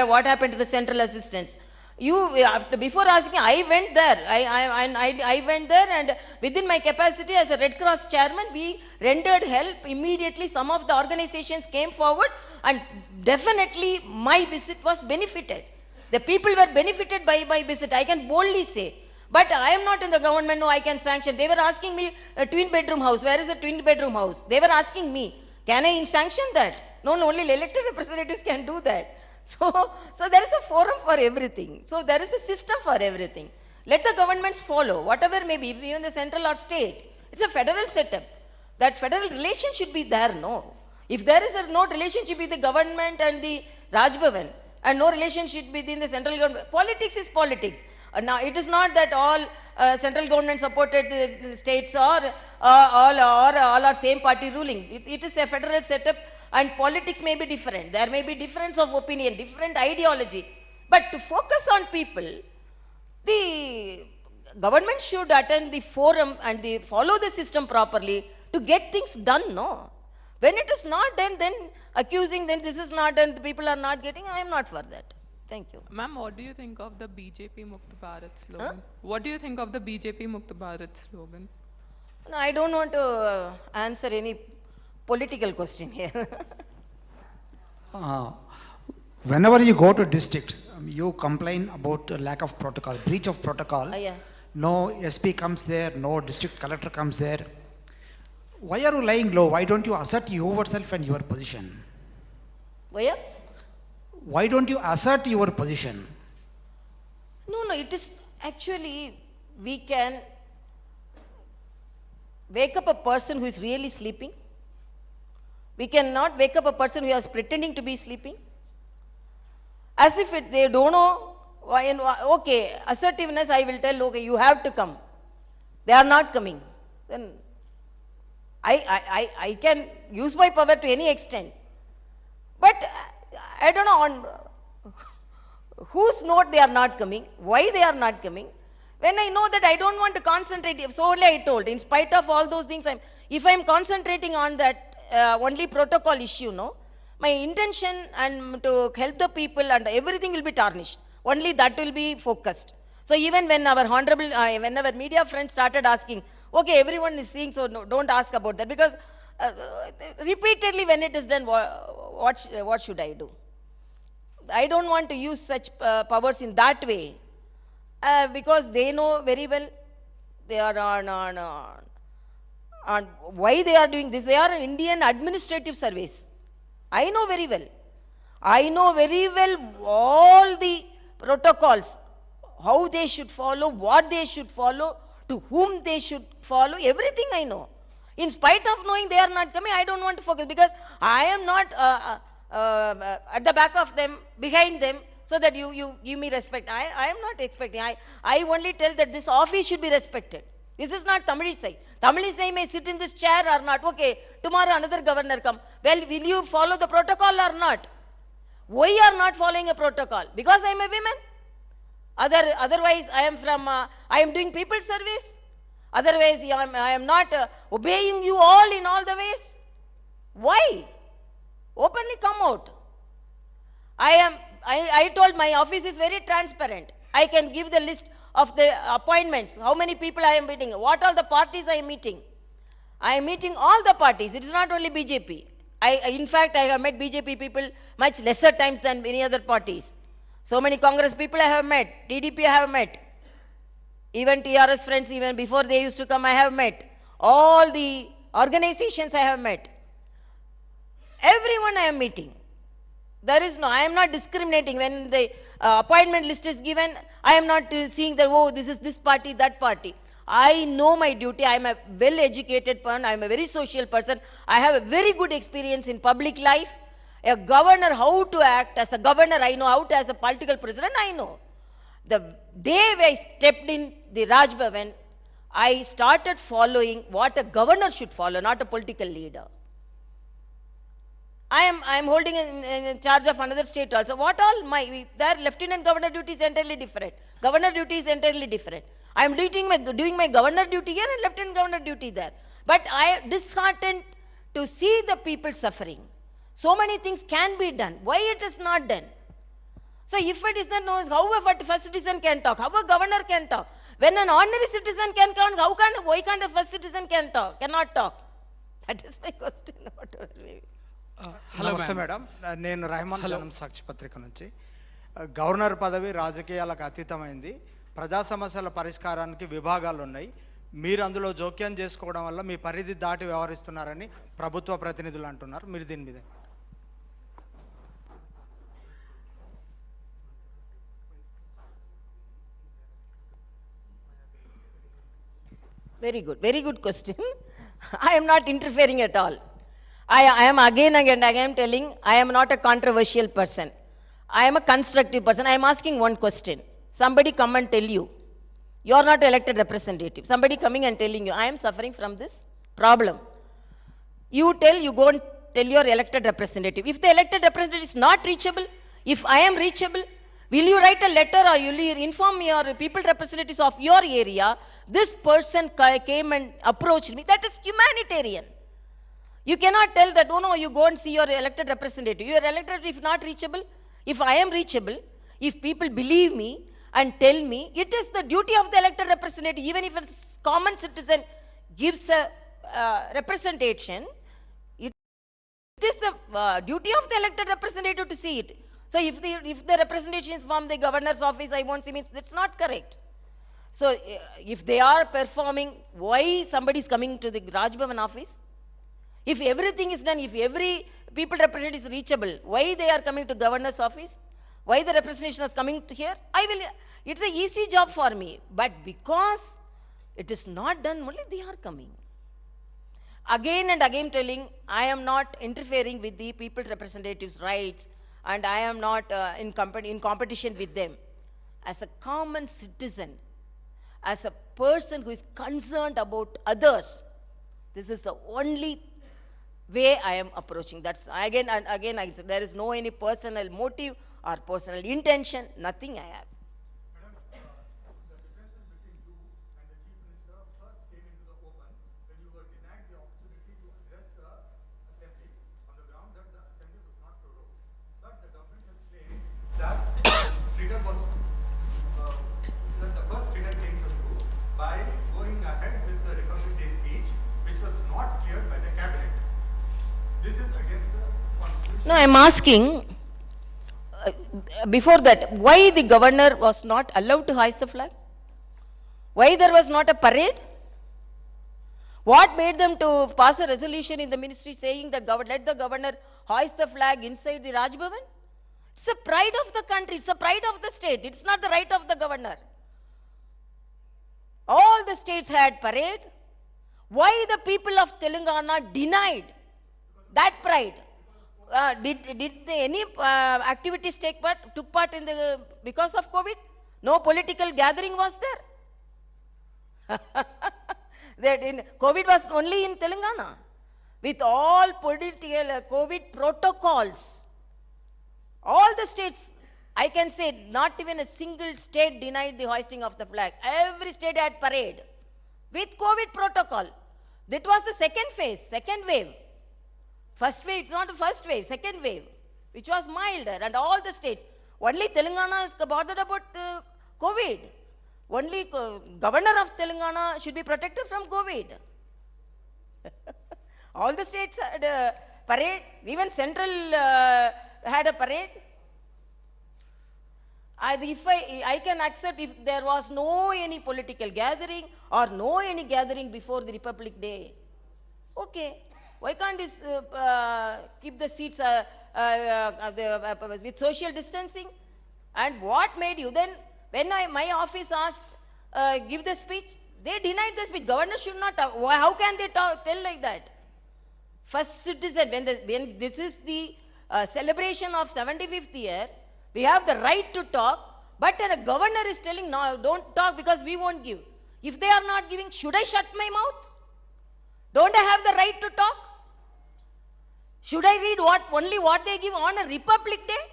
what happened to the central assistance? Before asking, I went there. I went there, and within my capacity as a Red Cross chairman, we rendered help immediately. Some of the organizations came forward, and definitely my visit was benefited. The people were benefited by my visit, I can boldly say. But I am not in the government, no, I can sanction. They were asking me a twin bedroom house. Where is the twin bedroom house? They were asking me, can I sanction that? No, only elected representatives can do that. So there is a forum for everything. So there is a system for everything. Let the governments follow, whatever may be, even the central or state. It's a federal setup. That federal relation should be there, no. If there is no relationship with the government and the Raj Bhavan, and no relationship between the central government, politics is politics. Now, it is not that all central government supported states or all are same party ruling. It is a federal setup, and politics may be different. There may be difference of opinion, different ideology. But to focus on people, the government should attend the forum and follow the system properly to get things done, no? When it is not done, then accusing, then this is not done, the people are not getting, I am not for that. Thank you. Ma'am, what do you think of the BJP Mukt Bharat slogan? Huh? What do you think of the BJP Mukt Bharat slogan? No, I don't want to answer any political question here. Whenever you go to districts, you complain about lack of protocol, breach of protocol. Yeah. No SP comes there, no district collector comes there. Why are you lying low? Why don't you assert yourself and your position? Why? Why don't you assert your position? No, it is actually, we can wake up a person who is really sleeping. We cannot wake up a person who is pretending to be sleeping. As if they don't know, okay, assertiveness, I will tell, okay, you have to come. They are not coming. Then I can use my power to any extent. But I don't know on whose note they are not coming, why they are not coming. When I know that I don't want to concentrate, so only I told, in spite of all those things, if I am concentrating on that only protocol issue, no, my intention and to help the people and everything will be tarnished. Only that will be focused. So even when our honorable, when our media friends started asking, okay, everyone is seeing, so no, don't ask about that, because repeatedly when it is done, what should I do? I don't want to use such powers in that way, because they know very well they are on why they are doing this. They are an Indian administrative service. I know very well. I know very well all the protocols, how they should follow, what they should follow, to whom they should follow, everything I know. In spite of knowing they are not coming, I don't want to focus, because I am not at the back of them, behind them, so that you give me respect. I am not expecting. I only tell that this office should be respected. This is not Tamilisai. Tamilisai may sit in this chair or not. Okay, tomorrow another governor come. Well, will you follow the protocol or not? Why you are not following a protocol? Because I am a woman. Otherwise, I am doing people service. Otherwise, I am not obeying you all in all the ways. Why? Openly come out. I told my office is very transparent. I can give the list of the appointments. How many people I am meeting? What all the parties I am meeting? I am meeting all the parties. It is not only BJP. In fact, I have met BJP people much lesser times than any other parties. So many Congress people I have met. TDP I have met. Even TRS friends, even before they used to come, I have met. All the organizations I have met. Everyone I am meeting. There is no, I am not discriminating. When the appointment list is given, I am not seeing that, oh, this is this party, that party. I know my duty. I am a well-educated person. I am a very social person. I have a very good experience in public life. A governor, how to act as a governor, I know. How to as a political president, I know. The day I stepped in the Raj Bhavan, I started following what a governor should follow, not a political leader. I am holding in charge of another state also. What all their lieutenant governor duty is entirely different. Governor duty is entirely different. I am doing my governor duty here and lieutenant governor duty there. But I am disheartened to see the people suffering. So many things can be done. Why it is not done? So if it is not known, how a first citizen can talk? How a governor can talk? When an ordinary citizen can talk, why can't a first citizen cannot talk? That is my question. నమస్తే madam, నేను రెహమాన్ జనం సాక్షి పత్రిక నుంచి. Governor పదవి రాజకీయాలకు అతీతమైంది. ప్రజా సమస్యల పరిష్కారానికి విభాగాలు ఉన్నాయి. మీరు అందులో జోక్యం చేసుకోవడం వల్ల మీ పరిధి దాటి వ్యవహరిస్తున్నారని ప్రభుత్వ ప్రతినిధులు అంటున్నారు. మీరు దీని మీద Very good question. I am not interfering at all. I am again telling, I am not a controversial person. I am a constructive person. I am asking one question. Somebody come and tell you, you are not elected representative. Somebody coming and telling you, I am suffering from this problem. You go and tell your elected representative. If the elected representative is not reachable, if I am reachable, will you write a letter or will you inform your people representatives of your area, this person came and approached me? That is humanitarian. You cannot tell that, oh no, you go and see your elected representative. Your elected if not reachable, if I am reachable, if people believe me and tell me, it is the duty of the elected representative, even if a common citizen gives a representation, it is the duty of the elected representative to see it. So if the representation is from the governor's office, I won't see, means that's not correct. So if they are performing, why somebody is coming to the Raj Bhavan office? If everything is done, if every people representative is reachable, why they are coming to governor's office? Why the representation is coming to here? It's an easy job for me. But because it is not done, only they are coming. Again and again telling, I am not interfering with the people representatives' rights and I am not in competition with them. As a common citizen, as a person who is concerned about others, this is the only way I am approaching. That's again and again, there is no any personal motive or personal intention, nothing I have. No, I am asking, before that, why the governor was not allowed to hoist the flag? Why there was not a parade? What made them to pass a resolution in the ministry saying that let the governor hoist the flag inside the Raj Bhavan? It's the pride of the country, it's the pride of the state, it's not the right of the governor. All the states had parade. Why the people of Telangana denied that pride? Did any activities took part in because of COVID? No political gathering was there. COVID was only in Telangana. With all political COVID protocols, all the states, I can say not even a single state denied the hoisting of the flag. Every state had parade with COVID protocol. That was the second phase, second wave. First wave, it's not the first wave, second wave, which was milder, and all the states. Only Telangana is bothered about COVID. Only governor of Telangana should be protected from COVID. All the states had a parade, even central had a parade. I can accept if there was no any political gathering or no any gathering before the Republic Day. Okay, why can't this keep the seats with social distancing? And what made you then? When my office asked give the speech, they denied the speech. Governor should not talk. How can they tell like that? First citizen, when this is the celebration of 75th year, we have the right to talk, but then a governor is telling, no, don't talk because we won't give. If they are not giving, should I shut my mouth? Don't I have the right to talk? Should I read only what they give on a Republic Day?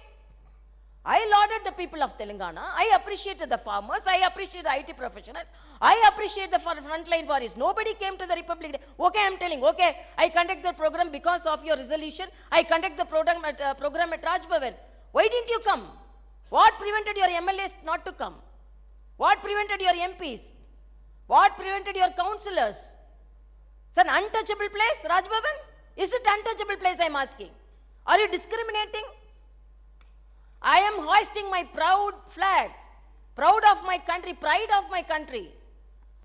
I lauded the people of Telangana. I appreciated the farmers. I appreciate the IT professionals. I appreciate the frontline warriors. Nobody came to the Republic Day. Okay, I'm telling. Okay, I conduct the program because of your resolution. I conduct the program at Raj Bhavan. Why didn't you come? What prevented your MLAs not to come? What prevented your MPs? What prevented your councillors? It's an untouchable place, Raj Bhavan. Is it untouchable place, I'm asking? Are you discriminating? I am hoisting my proud flag, proud of my country, pride of my country.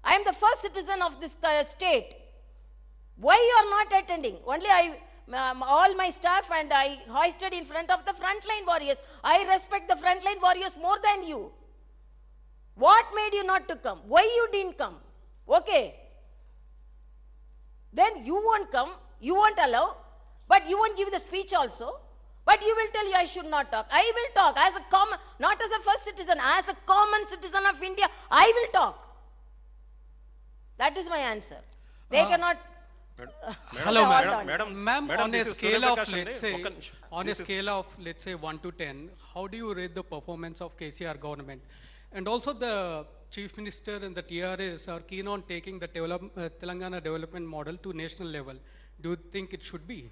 I am the first citizen of this state. Why you are not attending? Only all my staff and I hoisted in front of the frontline warriors. I respect the frontline warriors more than you. What made you not to come? Why you didn't come? Okay. Then you won't come, you won't allow, but you won't give the speech also. But you will tell you I should not talk. I will talk as a common, not as a first citizen, as a common citizen of India. I will talk. That is my answer. They cannot. Hello, madam. Ma'am, on a scale of let's say 1 to 10, how do you rate the performance of KCR government? And also the Chief Minister and the TRS are keen on taking the Telangana development model to national level. Do you think it should be?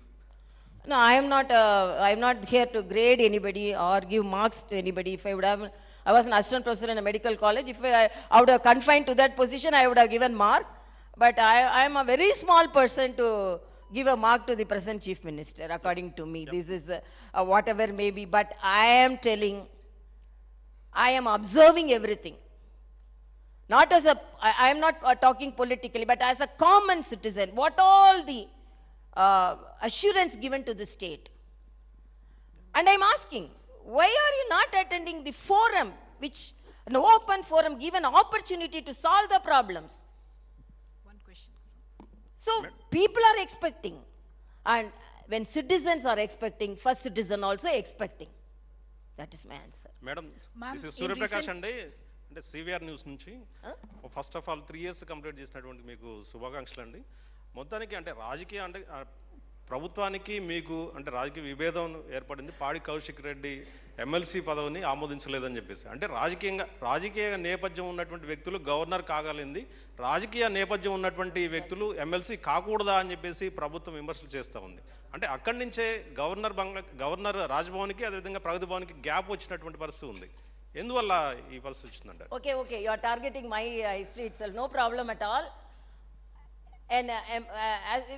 No, I am not here to grade anybody or give marks to anybody. If I would have, I was an assistant professor in a medical college. If I would have confined to that position, I would have given mark. But I am a very small person to give a mark to the present Chief Minister, according to me. This is whatever may be. But I am telling, I am observing everything. Not as I am not talking politically, but as a common citizen. What all the assurance given to the state. And I'm asking, why are you not attending the forum, which an open forum, give an opportunity to solve the problems? One question. So people are expecting, and when citizens are expecting, first citizen also expecting. That is my answer. Madam, this is Surya Prakash and అంటే CVR news నుంచి first of all 3 years complete చేసినటువంటి మీకు శుభాకాంక్షలు అండి. మొత్తానికి అంటే రాజకీయ అంటే ప్రభుత్వానికి మీకు అంటే రాజకీయ విభేదం ఏర్పడింది. పాడి కౌశిక్ రెడ్డి ఎమ్మెల్సీ పదవిని ఆమోదించలేదని చెప్పేసి అంటే రాజకీయ నేపథ్యం ఉన్నటువంటి వ్యక్తులు గవర్నర్ కాగలింది, రాజకీయ నేపథ్యం ఉన్నటువంటి వ్యక్తులు ఎమ్మెల్సీ కాకూడదా అని చెప్పేసి ప్రభుత్వం విమర్శలు చేస్తూ ఉంది. అంటే అక్కడి నుంచే గవర్నర్ రాజ్భవన్కి అదేవిధంగా ప్రగతి భవన్కి గ్యాప్ వచ్చినటువంటి పరిస్థితి ఉంది. ఎందువల్ల ఈ పరిస్థితి వచ్చిందంటారు? Okay, you are targeting my history itself. No problem at all. And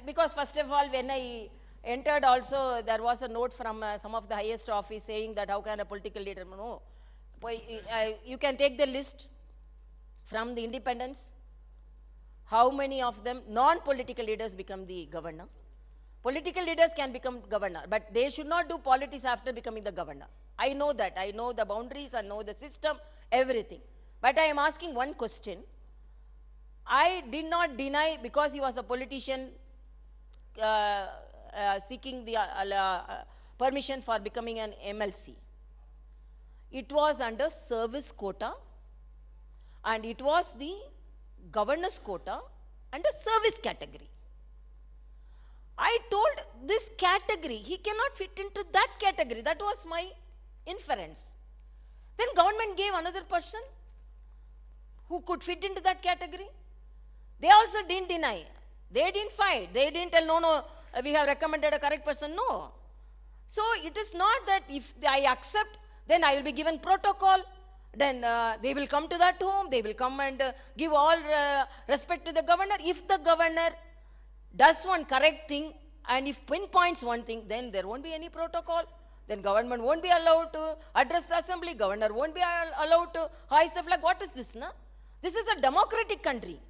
because first of all, when I entered also, there was a note from some of the highest office saying that how can a political leader, no. You can take the list from the independence. How many of them, non-political leaders, become the governor? Political leaders can become governor, but they should not do politics after becoming the governor. I know that. I know the boundaries, I know the system, everything. But I am asking one question. I did not deny because he was a politician seeking the permission for becoming an MLC. It was under service quota and it was the governor's quota under service category. I told this category, he cannot fit into that category. That was my inference. Then government gave another person who could fit into that category. They also didn't deny. They didn't fight. They didn't tell, no, we have recommended a correct person. No. So it is not that if I accept, then I will be given protocol. then they will come to that home, they will come and give all respect to the governor. If the governor does one correct thing and if pinpoints one thing, then there won't be any protocol. Then government won't be allowed to address the assembly, governor won't be allowed to hoist the flag. What is this, na? This is a democratic country.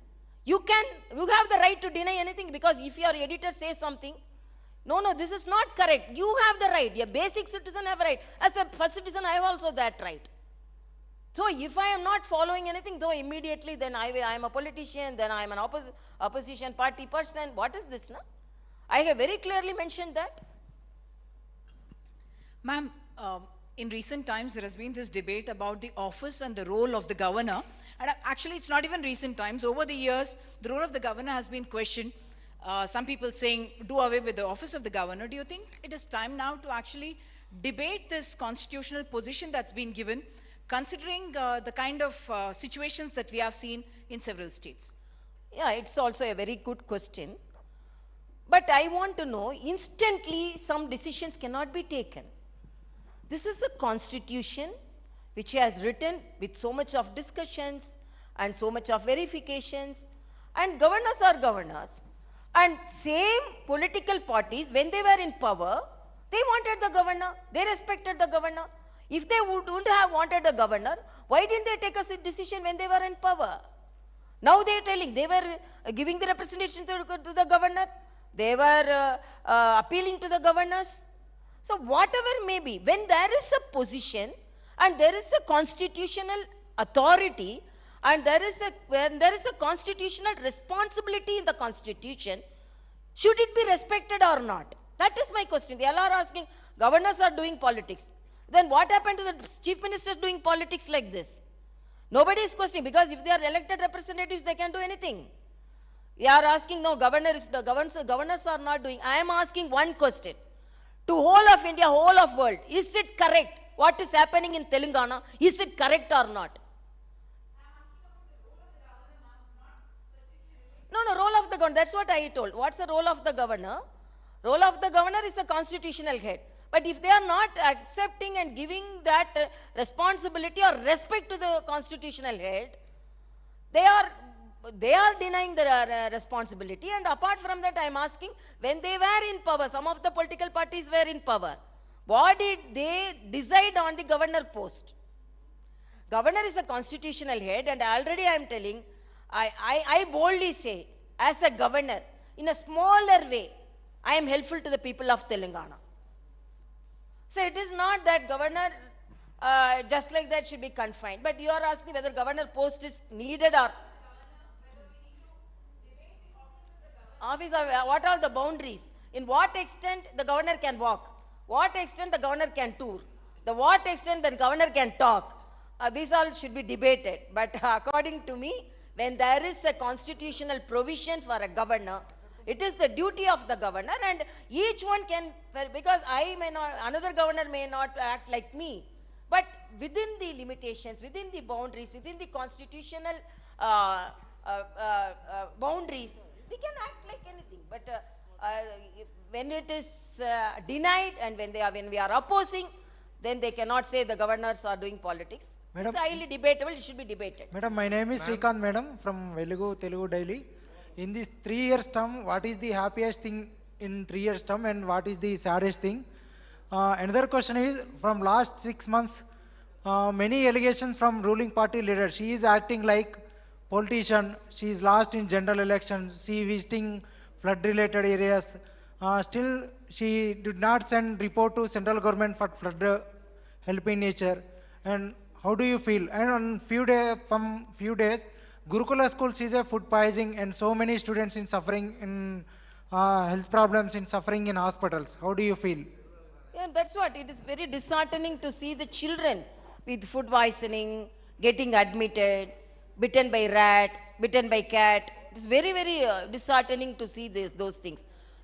You have the right to deny anything, because if your editor says something, no, this is not correct. You have the right. A basic citizen have a right. As a first citizen, I have also that right. So if I am not following anything, though immediately, then I am a politician, then I am an opposition party person. What is this, na? I have very clearly mentioned that. Ma'am, in recent times there has been this debate about the office and the role of the governor. And actually it's not even recent times. Over the years, the role of the governor has been questioned. Some people saying, do away with the office of the governor. Do you think it is time now to actually debate this constitutional position that's been given, considering the kind of situations that we have seen in several states? Yeah, it's also a very good question. But I want to know, instantly some decisions cannot be taken. This is a constitution which has written with so much of discussions and so much of verifications, and governors are governors. And same political parties, when they were in power, they wanted the governor, they respected the governor. If they wouldn't have wanted the governor, why didn't they take a decision when they were in power? Now they are telling, they were giving the representation to the governor, they were appealing to the governors. So whatever may be, when there is a position and there is a constitutional authority and when there is a constitutional responsibility in the constitution, should it be respected or not? That is my question. They all are asking, governors are doing politics. Then what happened to the chief minister doing politics like this? Nobody is questioning, because if they are elected representatives, they can do anything. They are asking, no, governors are not doing. I am asking one question. To whole of India, whole of world, is it correct? What is happening in Telangana, is it correct or not? No, role of the governor, that's what I told. What's the role of the governor? Role of the governor is the constitutional head. But if they are not accepting and giving that responsibility or respect to the constitutional head, they are denying the responsibility. And apart from that, I am asking, when they were in power, some of the political parties were in power, what did they decide on the governor post? Governor is a constitutional head, and already I am telling, I boldly say, as a governor, in a smaller way, I am helpful to the people of Telangana. So it is not that governor just like that should be confined. But you are asking whether governor post is needed or... Office of, what are the boundaries? In what extent the governor can walk? What extent the governor can tour? The what extent the governor can talk? These all should be debated. But according to me, when there is a constitutional provision for a governor, it is the duty of the governor, and each one can, because I may not, another governor may not act like me, but within the limitations, within the boundaries, within the constitutional boundaries, we can act like anything. But when it is denied and when we are opposing, then they cannot say the governors are doing politics. Madam, it's highly debatable, it should be debated. Madam, my name is Srikanth, madam, from Velugu Telugu Daily. In this 3 years term, what is the happiest thing in 3 years term and what is the saddest thing? Another question is, from last 6 months, many allegations from ruling party leaders. She is acting like politician. She is lost in general election. She visiting flood related areas. Still, she did not send report to central government for flood help in nature. And how do you feel? And on from few days, Gurukula school sees a food poisoning and so many students in suffering in health problems, in suffering in hospitals. How do you feel? Yeah, that's what. It is very disheartening to see the children with food poisoning, getting admitted, bitten by rat, bitten by cat. It is very, very disheartening to see those things.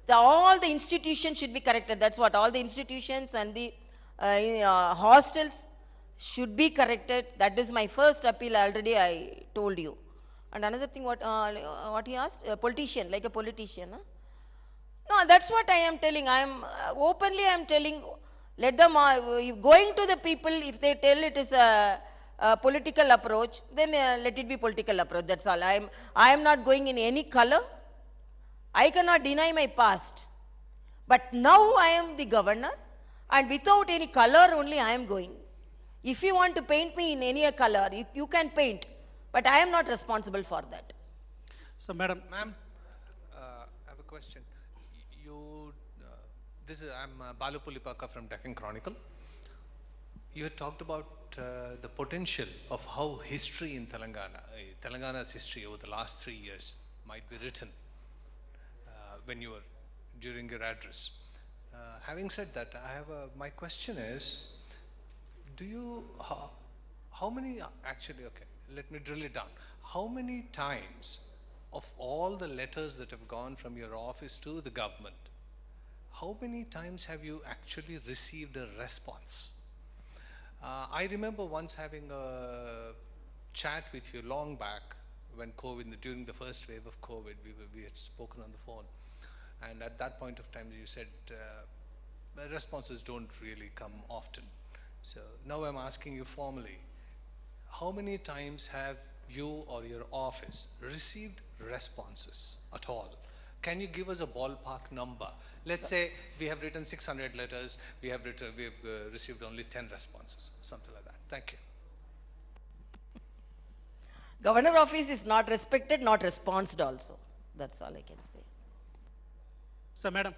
All the institutions should be corrected. That's what. All the institutions and the hostels should be corrected. That is my first appeal. Already I told you. And another thing, what he asked, a politician, like a politician. Huh? No, that's what I am telling. I am openly I am telling. Let them going to the people. If they tell it is political approach, then let it be political approach. That's all. I am not going in any color. I cannot deny my past. But now I am the governor, and without any color only I am going. If you want to paint me in any color, you can paint, but I am not responsible for that. So, Madam. Ma'am, I have a question. You, I'm Balu Pulipaka from Deccan Chronicle. You had talked about the potential of how history in Telangana, Telangana's history over the last 3 years might be written when you were during your address. Having said that, my question is, how many, actually, okay, let me drill it down. How many times of all the letters that have gone from your office to the government, how many times have you actually received a response? I remember once having a chat with you long back when during the first wave of COVID, we had spoken on the phone. And at that point of time, you said responses don't really come often. So now I'm asking you formally, how many times have you or your office received responses at all? Can you give us a ballpark number? Let's say we have written 600 letters, we have received only 10 responses, something like that. Thank you. Governor office is not respected, not responded also. That's all I can say. So, Madam.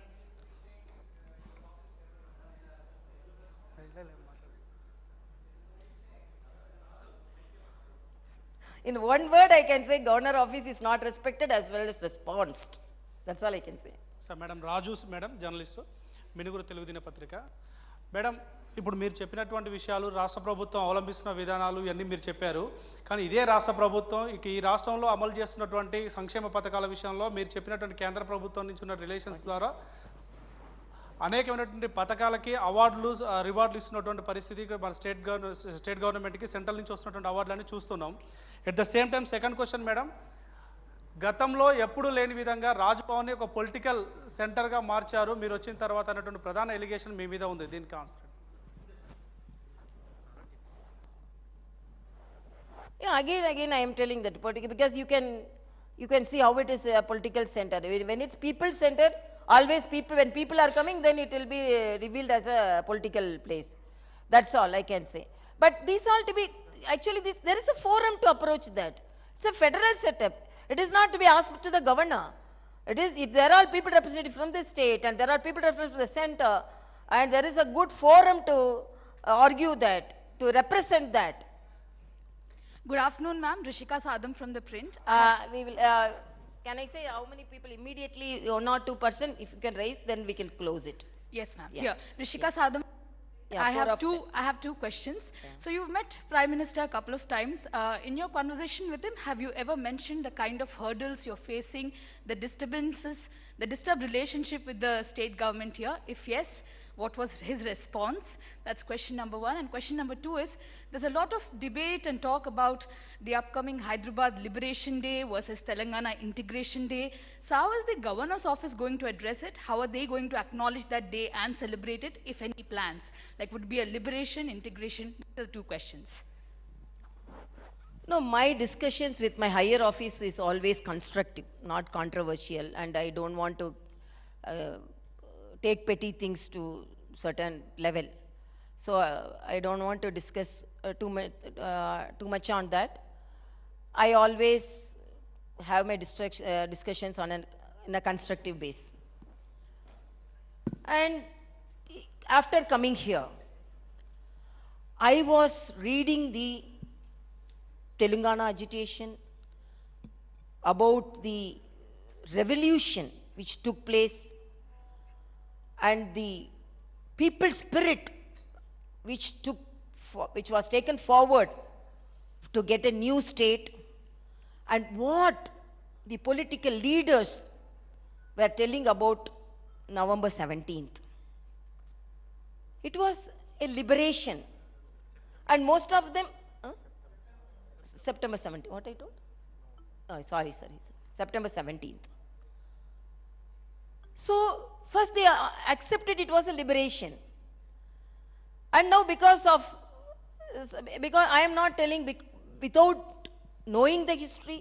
In one word, I can say governor office is not respected as well as responded. That's all I can say. So madam Raju madam journalist Minuguru Telugu దినపత్రిక madam ఇప్పుడు మీరు చెప్పినటువంటి విషయాలు రాష్ట్ర ప్రభుత్వం అవలంబిస్తున్న విధానాలు ఇవన్నీ మీరు చెప్పారు కానీ ఇదే రాష్ట్ర ప్రభుత్వం ఈ రాష్ట్రంలో అమలు చేస్తున్నటువంటి సంక్షేమ పథకాల విషయంలో మీరు చెప్పినటువంటి కేంద్ర ప్రభుత్వం నుంచి ఉన్న రిలేషన్స్ ద్వారా అనేకమైనటువంటి పథకాలకి అవార్డులు రివార్డులు ఇస్తున్నటువంటి పరిస్థితి మన స్టేట్ గవర్నమెంట్కి సెంట్రల్ నుంచి వస్తున్నటువంటి అవార్డులన్నీ చూస్తున్నాం at the same time second question madam గతంలో ఎప్పుడూ లేని విధంగా రాజ్భవన్ని ఒక పొలిటికల్ సెంటర్గా మార్చారు మీరు వచ్చిన తర్వాత అన్నటువంటి ప్రధాన ఎలిగేషన్ మీ మీద ఉంది దీనికి answer. Yeah, again I am telling that political, because you can see how it is a political center. When it's people centered, always when people are coming, then it will be revealed as a political place. That's all I can say. But these all to be, actually there is a forum to approach that. It's a federal setup. It is not to be asked to the governor. It is, if there are people represented from the state and there are people represented from the center, and there is a good forum to argue that, to represent that. Good afternoon, ma'am. Rishika Sadam from the print. We will. Can I say how many people immediately, 1 or 2%? If you can raise, then we can close it. Yes, ma'am. Yeah. Here, Rishika Sadam. Yeah, I have two questions. So you've met Prime Minister a couple of times. In your conversation with him, have you ever mentioned the kind of hurdles you're facing, the disturbances, the disturbed relationship with the state government here? If yes, what was his response? That's question number one. And question number two is, there's a lot of debate and talk about the upcoming Hyderabad Liberation Day versus Telangana Integration Day. So how is the governor's office going to address it? How are they going to acknowledge that day and celebrate it, if any plans? Like, would it be a liberation, integration? These are the two questions. No, my discussions with my higher office is always constructive, not controversial, and I don't want to take petty things to certain level. So I don't want to discuss too much on that. I always have my discussions in a constructive base. And after coming here, I was reading the Telangana agitation about the revolution which took place and the people's spirit which was taken forward to get a new state, and what the political leaders were telling about November 17th. It was a liberation, and most of them, September 17th, what I told? Oh, sorry, September 17th. So, first they accepted it was a liberation. And now because of because I am not telling without knowing the history.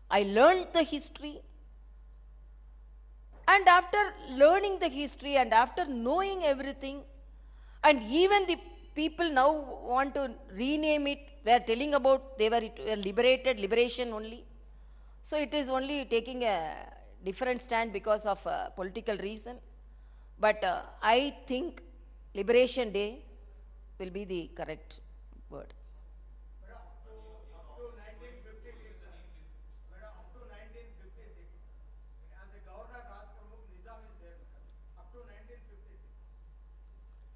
I learned the history. And after learning the history and after knowing everything, and even the people now want to rename it, they are telling about they were liberated, liberation only. So it is only taking a different stand because of a political reason. But I think Liberation Day will be the correct word.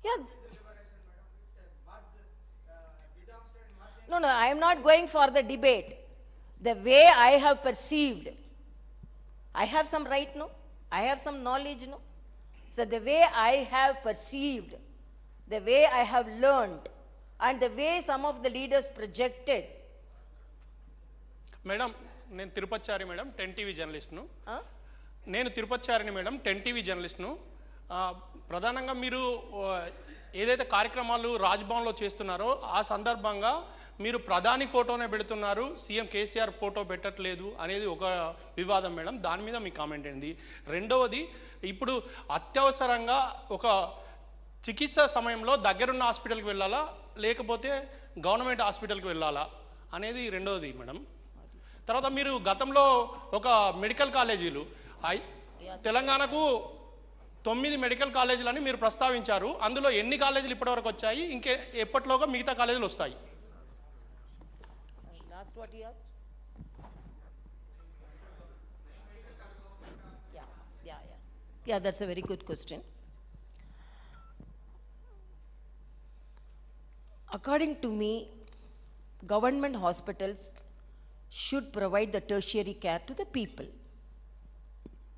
Yeah. No, no, I am not going for the debate. The way I have perceived, I have some right, no? I have some knowledge, no? So the way I have perceived, the way I have learned, and the way some of the leaders projected. Madam నేను తిరుపతిచారి madam 10 TV జర్నలిస్ట్ను. నేను తిరుపతిచారిని madam 10 TV జర్నలిస్ట్ను. ప్రధానంగా మీరు ఏదైతే కార్యక్రమాలు రాజ్భవన్లో చేస్తున్నారో ఆ సందర్భంగా మీరు ప్రధాని ఫోటోనే పెడుతున్నారు, సీఎం కేసీఆర్ ఫోటో పెట్టట్లేదు అనేది ఒక వివాదం మేడం. దాని మీద మీ కామెంట్ ఏంది? రెండవది, ఇప్పుడు అత్యవసరంగా ఒక చికిత్స సమయంలో దగ్గరున్న హాస్పిటల్కి వెళ్ళాలా లేకపోతే గవర్నమెంట్ హాస్పిటల్కి వెళ్ళాలా అనేది రెండవది మేడం. తర్వాత మీరు గతంలో ఒక మెడికల్ కాలేజీలు తెలంగాణకు 9 మెడికల్ కాలేజీలని మీరు ప్రస్తావించారు. అందులో ఎన్ని కాలేజీలు ఇప్పటివరకు వచ్చాయి, ఇంకే ఎప్పటిలోగా మిగతా కాలేజీలు వస్తాయి? Last what he asked? Yeah, that's a very good question. According to me, government hospitals should provide the tertiary care to the people.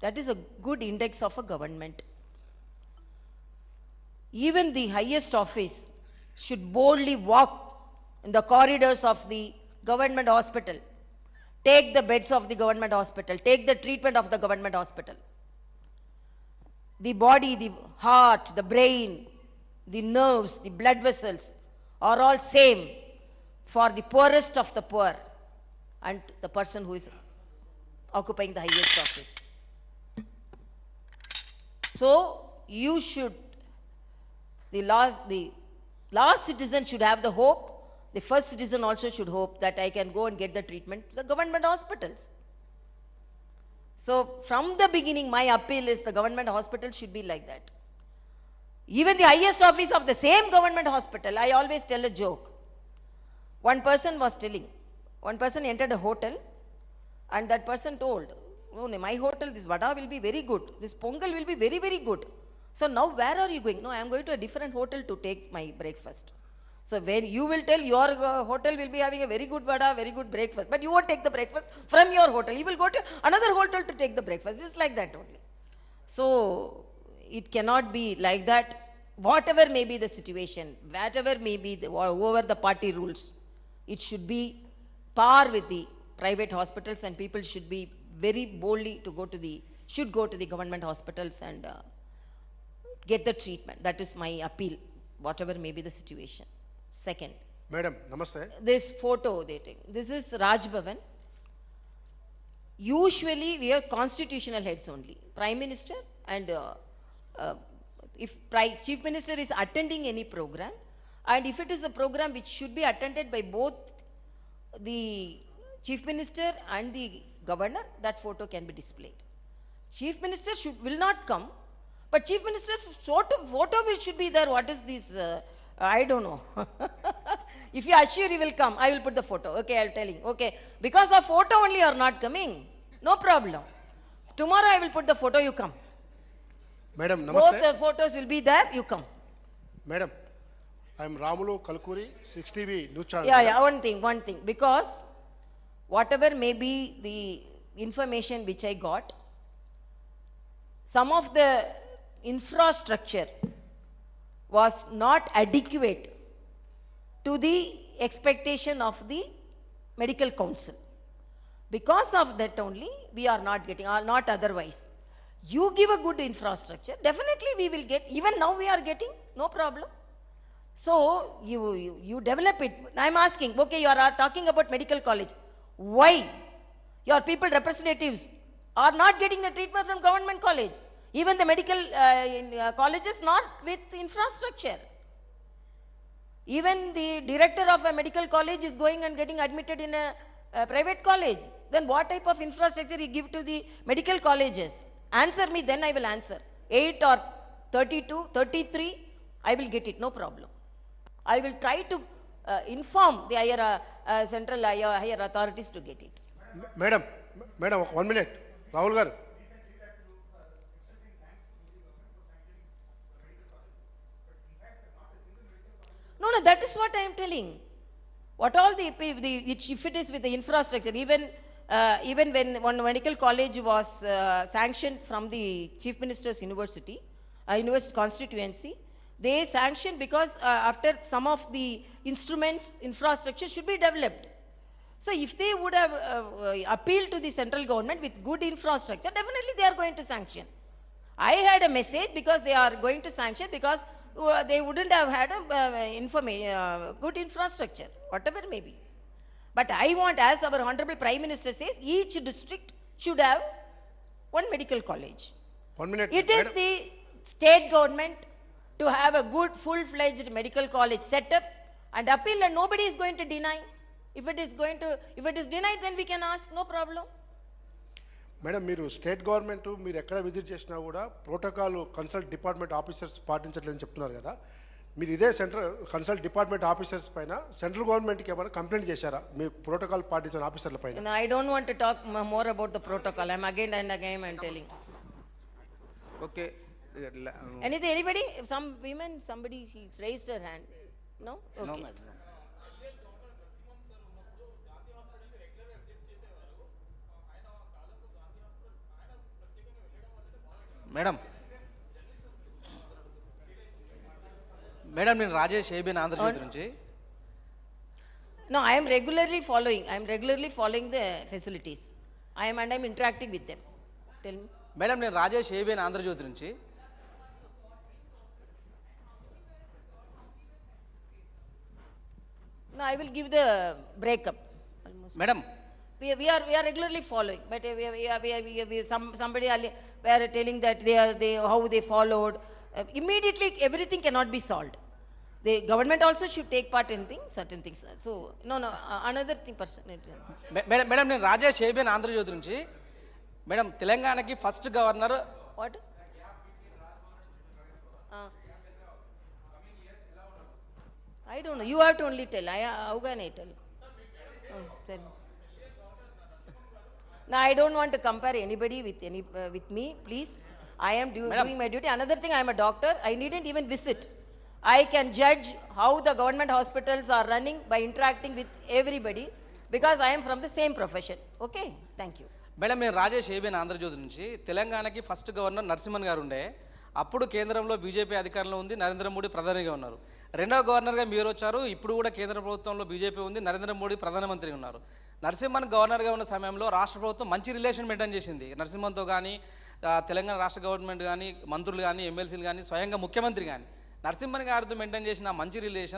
That is a good index of a government. Even the highest office should boldly walk in the corridors of the government hospital, take the beds of the government hospital, take the treatment of the government hospital. The body, the heart, the brain, the nerves, the blood vessels are all same for the poorest of the poor and the person who is occupying the highest office. So you should, the last citizen should have the hope. The first citizen also should hope that I can go and get the treatment to the government hospitals. So from the beginning, my appeal is the government hospital should be like that. Even the highest office of the same government hospital, I always tell a joke. One person was telling, one person entered a hotel and that person told, oh, my hotel, this vada will be very good. This pongal will be very, very good. So now where are you going? No, I am going to a different hotel to take my breakfast. So when you will tell your hotel will be having a very good vada, very good breakfast, but you won't take the breakfast from your hotel. You will go to another hotel to take the breakfast. It's like that only. So it cannot be like that. Whatever may be the situation, whatever may be over the party rules, it should be par with the private hospitals, and people should be very boldly to go to the government hospitals and get the treatment. That is my appeal, whatever may be the situation. Second, Madam, namaste. This photo they take. This is Raj Bhavan. Usually we have constitutional heads only, Prime Minister, and if Chief Minister is attending any program, and if it is a program which should be attended by both the Chief Minister and the Governor, that photo can be displayed. Chief Minister will not come, but Chief Minister photo should be there. What is this? I don't know. If you are sure he will come, I will put the photo. Okay, I will tell him. Okay, because of photo only you are not coming. No problem. Tomorrow I will put the photo, you come. Madam, namaste. Both the photos will be there, you come. Madam, I am Ramulu Kalkuri, 6TV News Channel. Yeah, one thing. Because whatever may be the information which I got, some of the infrastructure was not adequate to the expectation of the medical council. Because of that only we are not getting, or not otherwise. You give a good infrastructure, definitely we will get. Even now we are getting, no problem. So you develop it. I'm asking, okay, you are talking about medical college. Why your people representatives are not getting the treatment from government college? Even the medical colleges not with infrastructure. Even the director of a medical college is going and getting admitted in a private college. Then what type of infrastructure you give to the medical colleges? Answer me, then I will answer. 8 or 32, 33, I will get it, no problem. I will try to inform the higher central higher authorities to get it. Madam, 1 minute. Rahul garu. No, that is what I am telling. What all if it is with the infrastructure, even when one medical college was sanctioned from the Chief Minister's University, University constituency, they sanctioned because after some of the instruments, infrastructure should be developed. So if they would have appealed to the central government with good infrastructure, definitely they are going to sanction. I had a message because they are going to sanction because they wouldn't have had a good infrastructure, whatever may be. But I want, as our Honorable Prime Minister says, each district should have one medical college. 1 minute. It is the state government to have a good full-fledged medical college set up and appeal, and nobody is going to deny. If it is denied, then we can ask, no problem. Madam మీరు state government మీరు ఎక్కడ visit చేసినా కూడా protocol consult department officers పాటించట్లేదని చెప్తున్నారు కదా, మీరు ఇదే central consult department officers పైన సెంట్రల్ గవర్నమెంట్కి ఏమైనా కంప్లైంట్ చేశారా మీ ప్రోటోకాల్ పాటించిన ఆఫీసర్ల పైన? I don't want to talk more about the protocol. I'm again and again I'm telling. Okay. Anybody? Some women, somebody raised her hand. No? Okay. No, madam. Madam నేను Rajesh ABN Andhra Jyothi నుంచి. No, I am regularly following the facilities. I'm interacting with them. Tell me. Madam నేను Rajesh ABN Andhra Jyothi నుంచి. No, I will give the breakup. Madam We are regularly following, but somebody were telling that how they followed. Immediately everything cannot be solved. The government also should take part in certain things. So no, another thing person. Madam నేను Rajesh ABN Andhra Jyothi నుంచి. Madam తెలంగాణకి first governor. What? I don't know. You have to only tell. How can I tell? Tell me. No, I don't want to compare anybody with me, please. I am doing my duty. Another thing, I am a doctor. I needn't even visit. I can judge how the government hospitals are running by interacting with everybody because I am from the same profession. Okay? Thank you. Madam నేను Rajesh ABN Andhra Jyothi నుంచి. తెలంగాణకి first governor Narasimhan గారు ఉండే. అప్పుడు కేంద్రంలో BJP అధికారంలో ఉంది, నరేంద్ర మోడీ ప్రధానిగా ఉన్నారు. రెండవ గవర్నర్గా మీరు వచ్చారు. ఇప్పుడు కూడా కేంద్ర ప్రభుత్వంలో బీజేపీ ఉంది, నరేంద్ర మోడీ ప్రధానమంత్రి ఉన్నారు. నరసింహన్ గవర్నర్గా ఉన్న సమయంలో రాష్ట్ర ప్రభుత్వం మంచి రిలేషన్ మెయింటైన్ చేసింది. నరసింహన్తో కానీ తెలంగాణ రాష్ట్ర గవర్నమెంట్ కానీ మంత్రులు కానీ ఎమ్మెల్సీలు కానీ స్వయంగా ముఖ్యమంత్రి కానీ నరసింహన్ గారితో మెయింటైన్ చేసిన మంచి రిలేషన్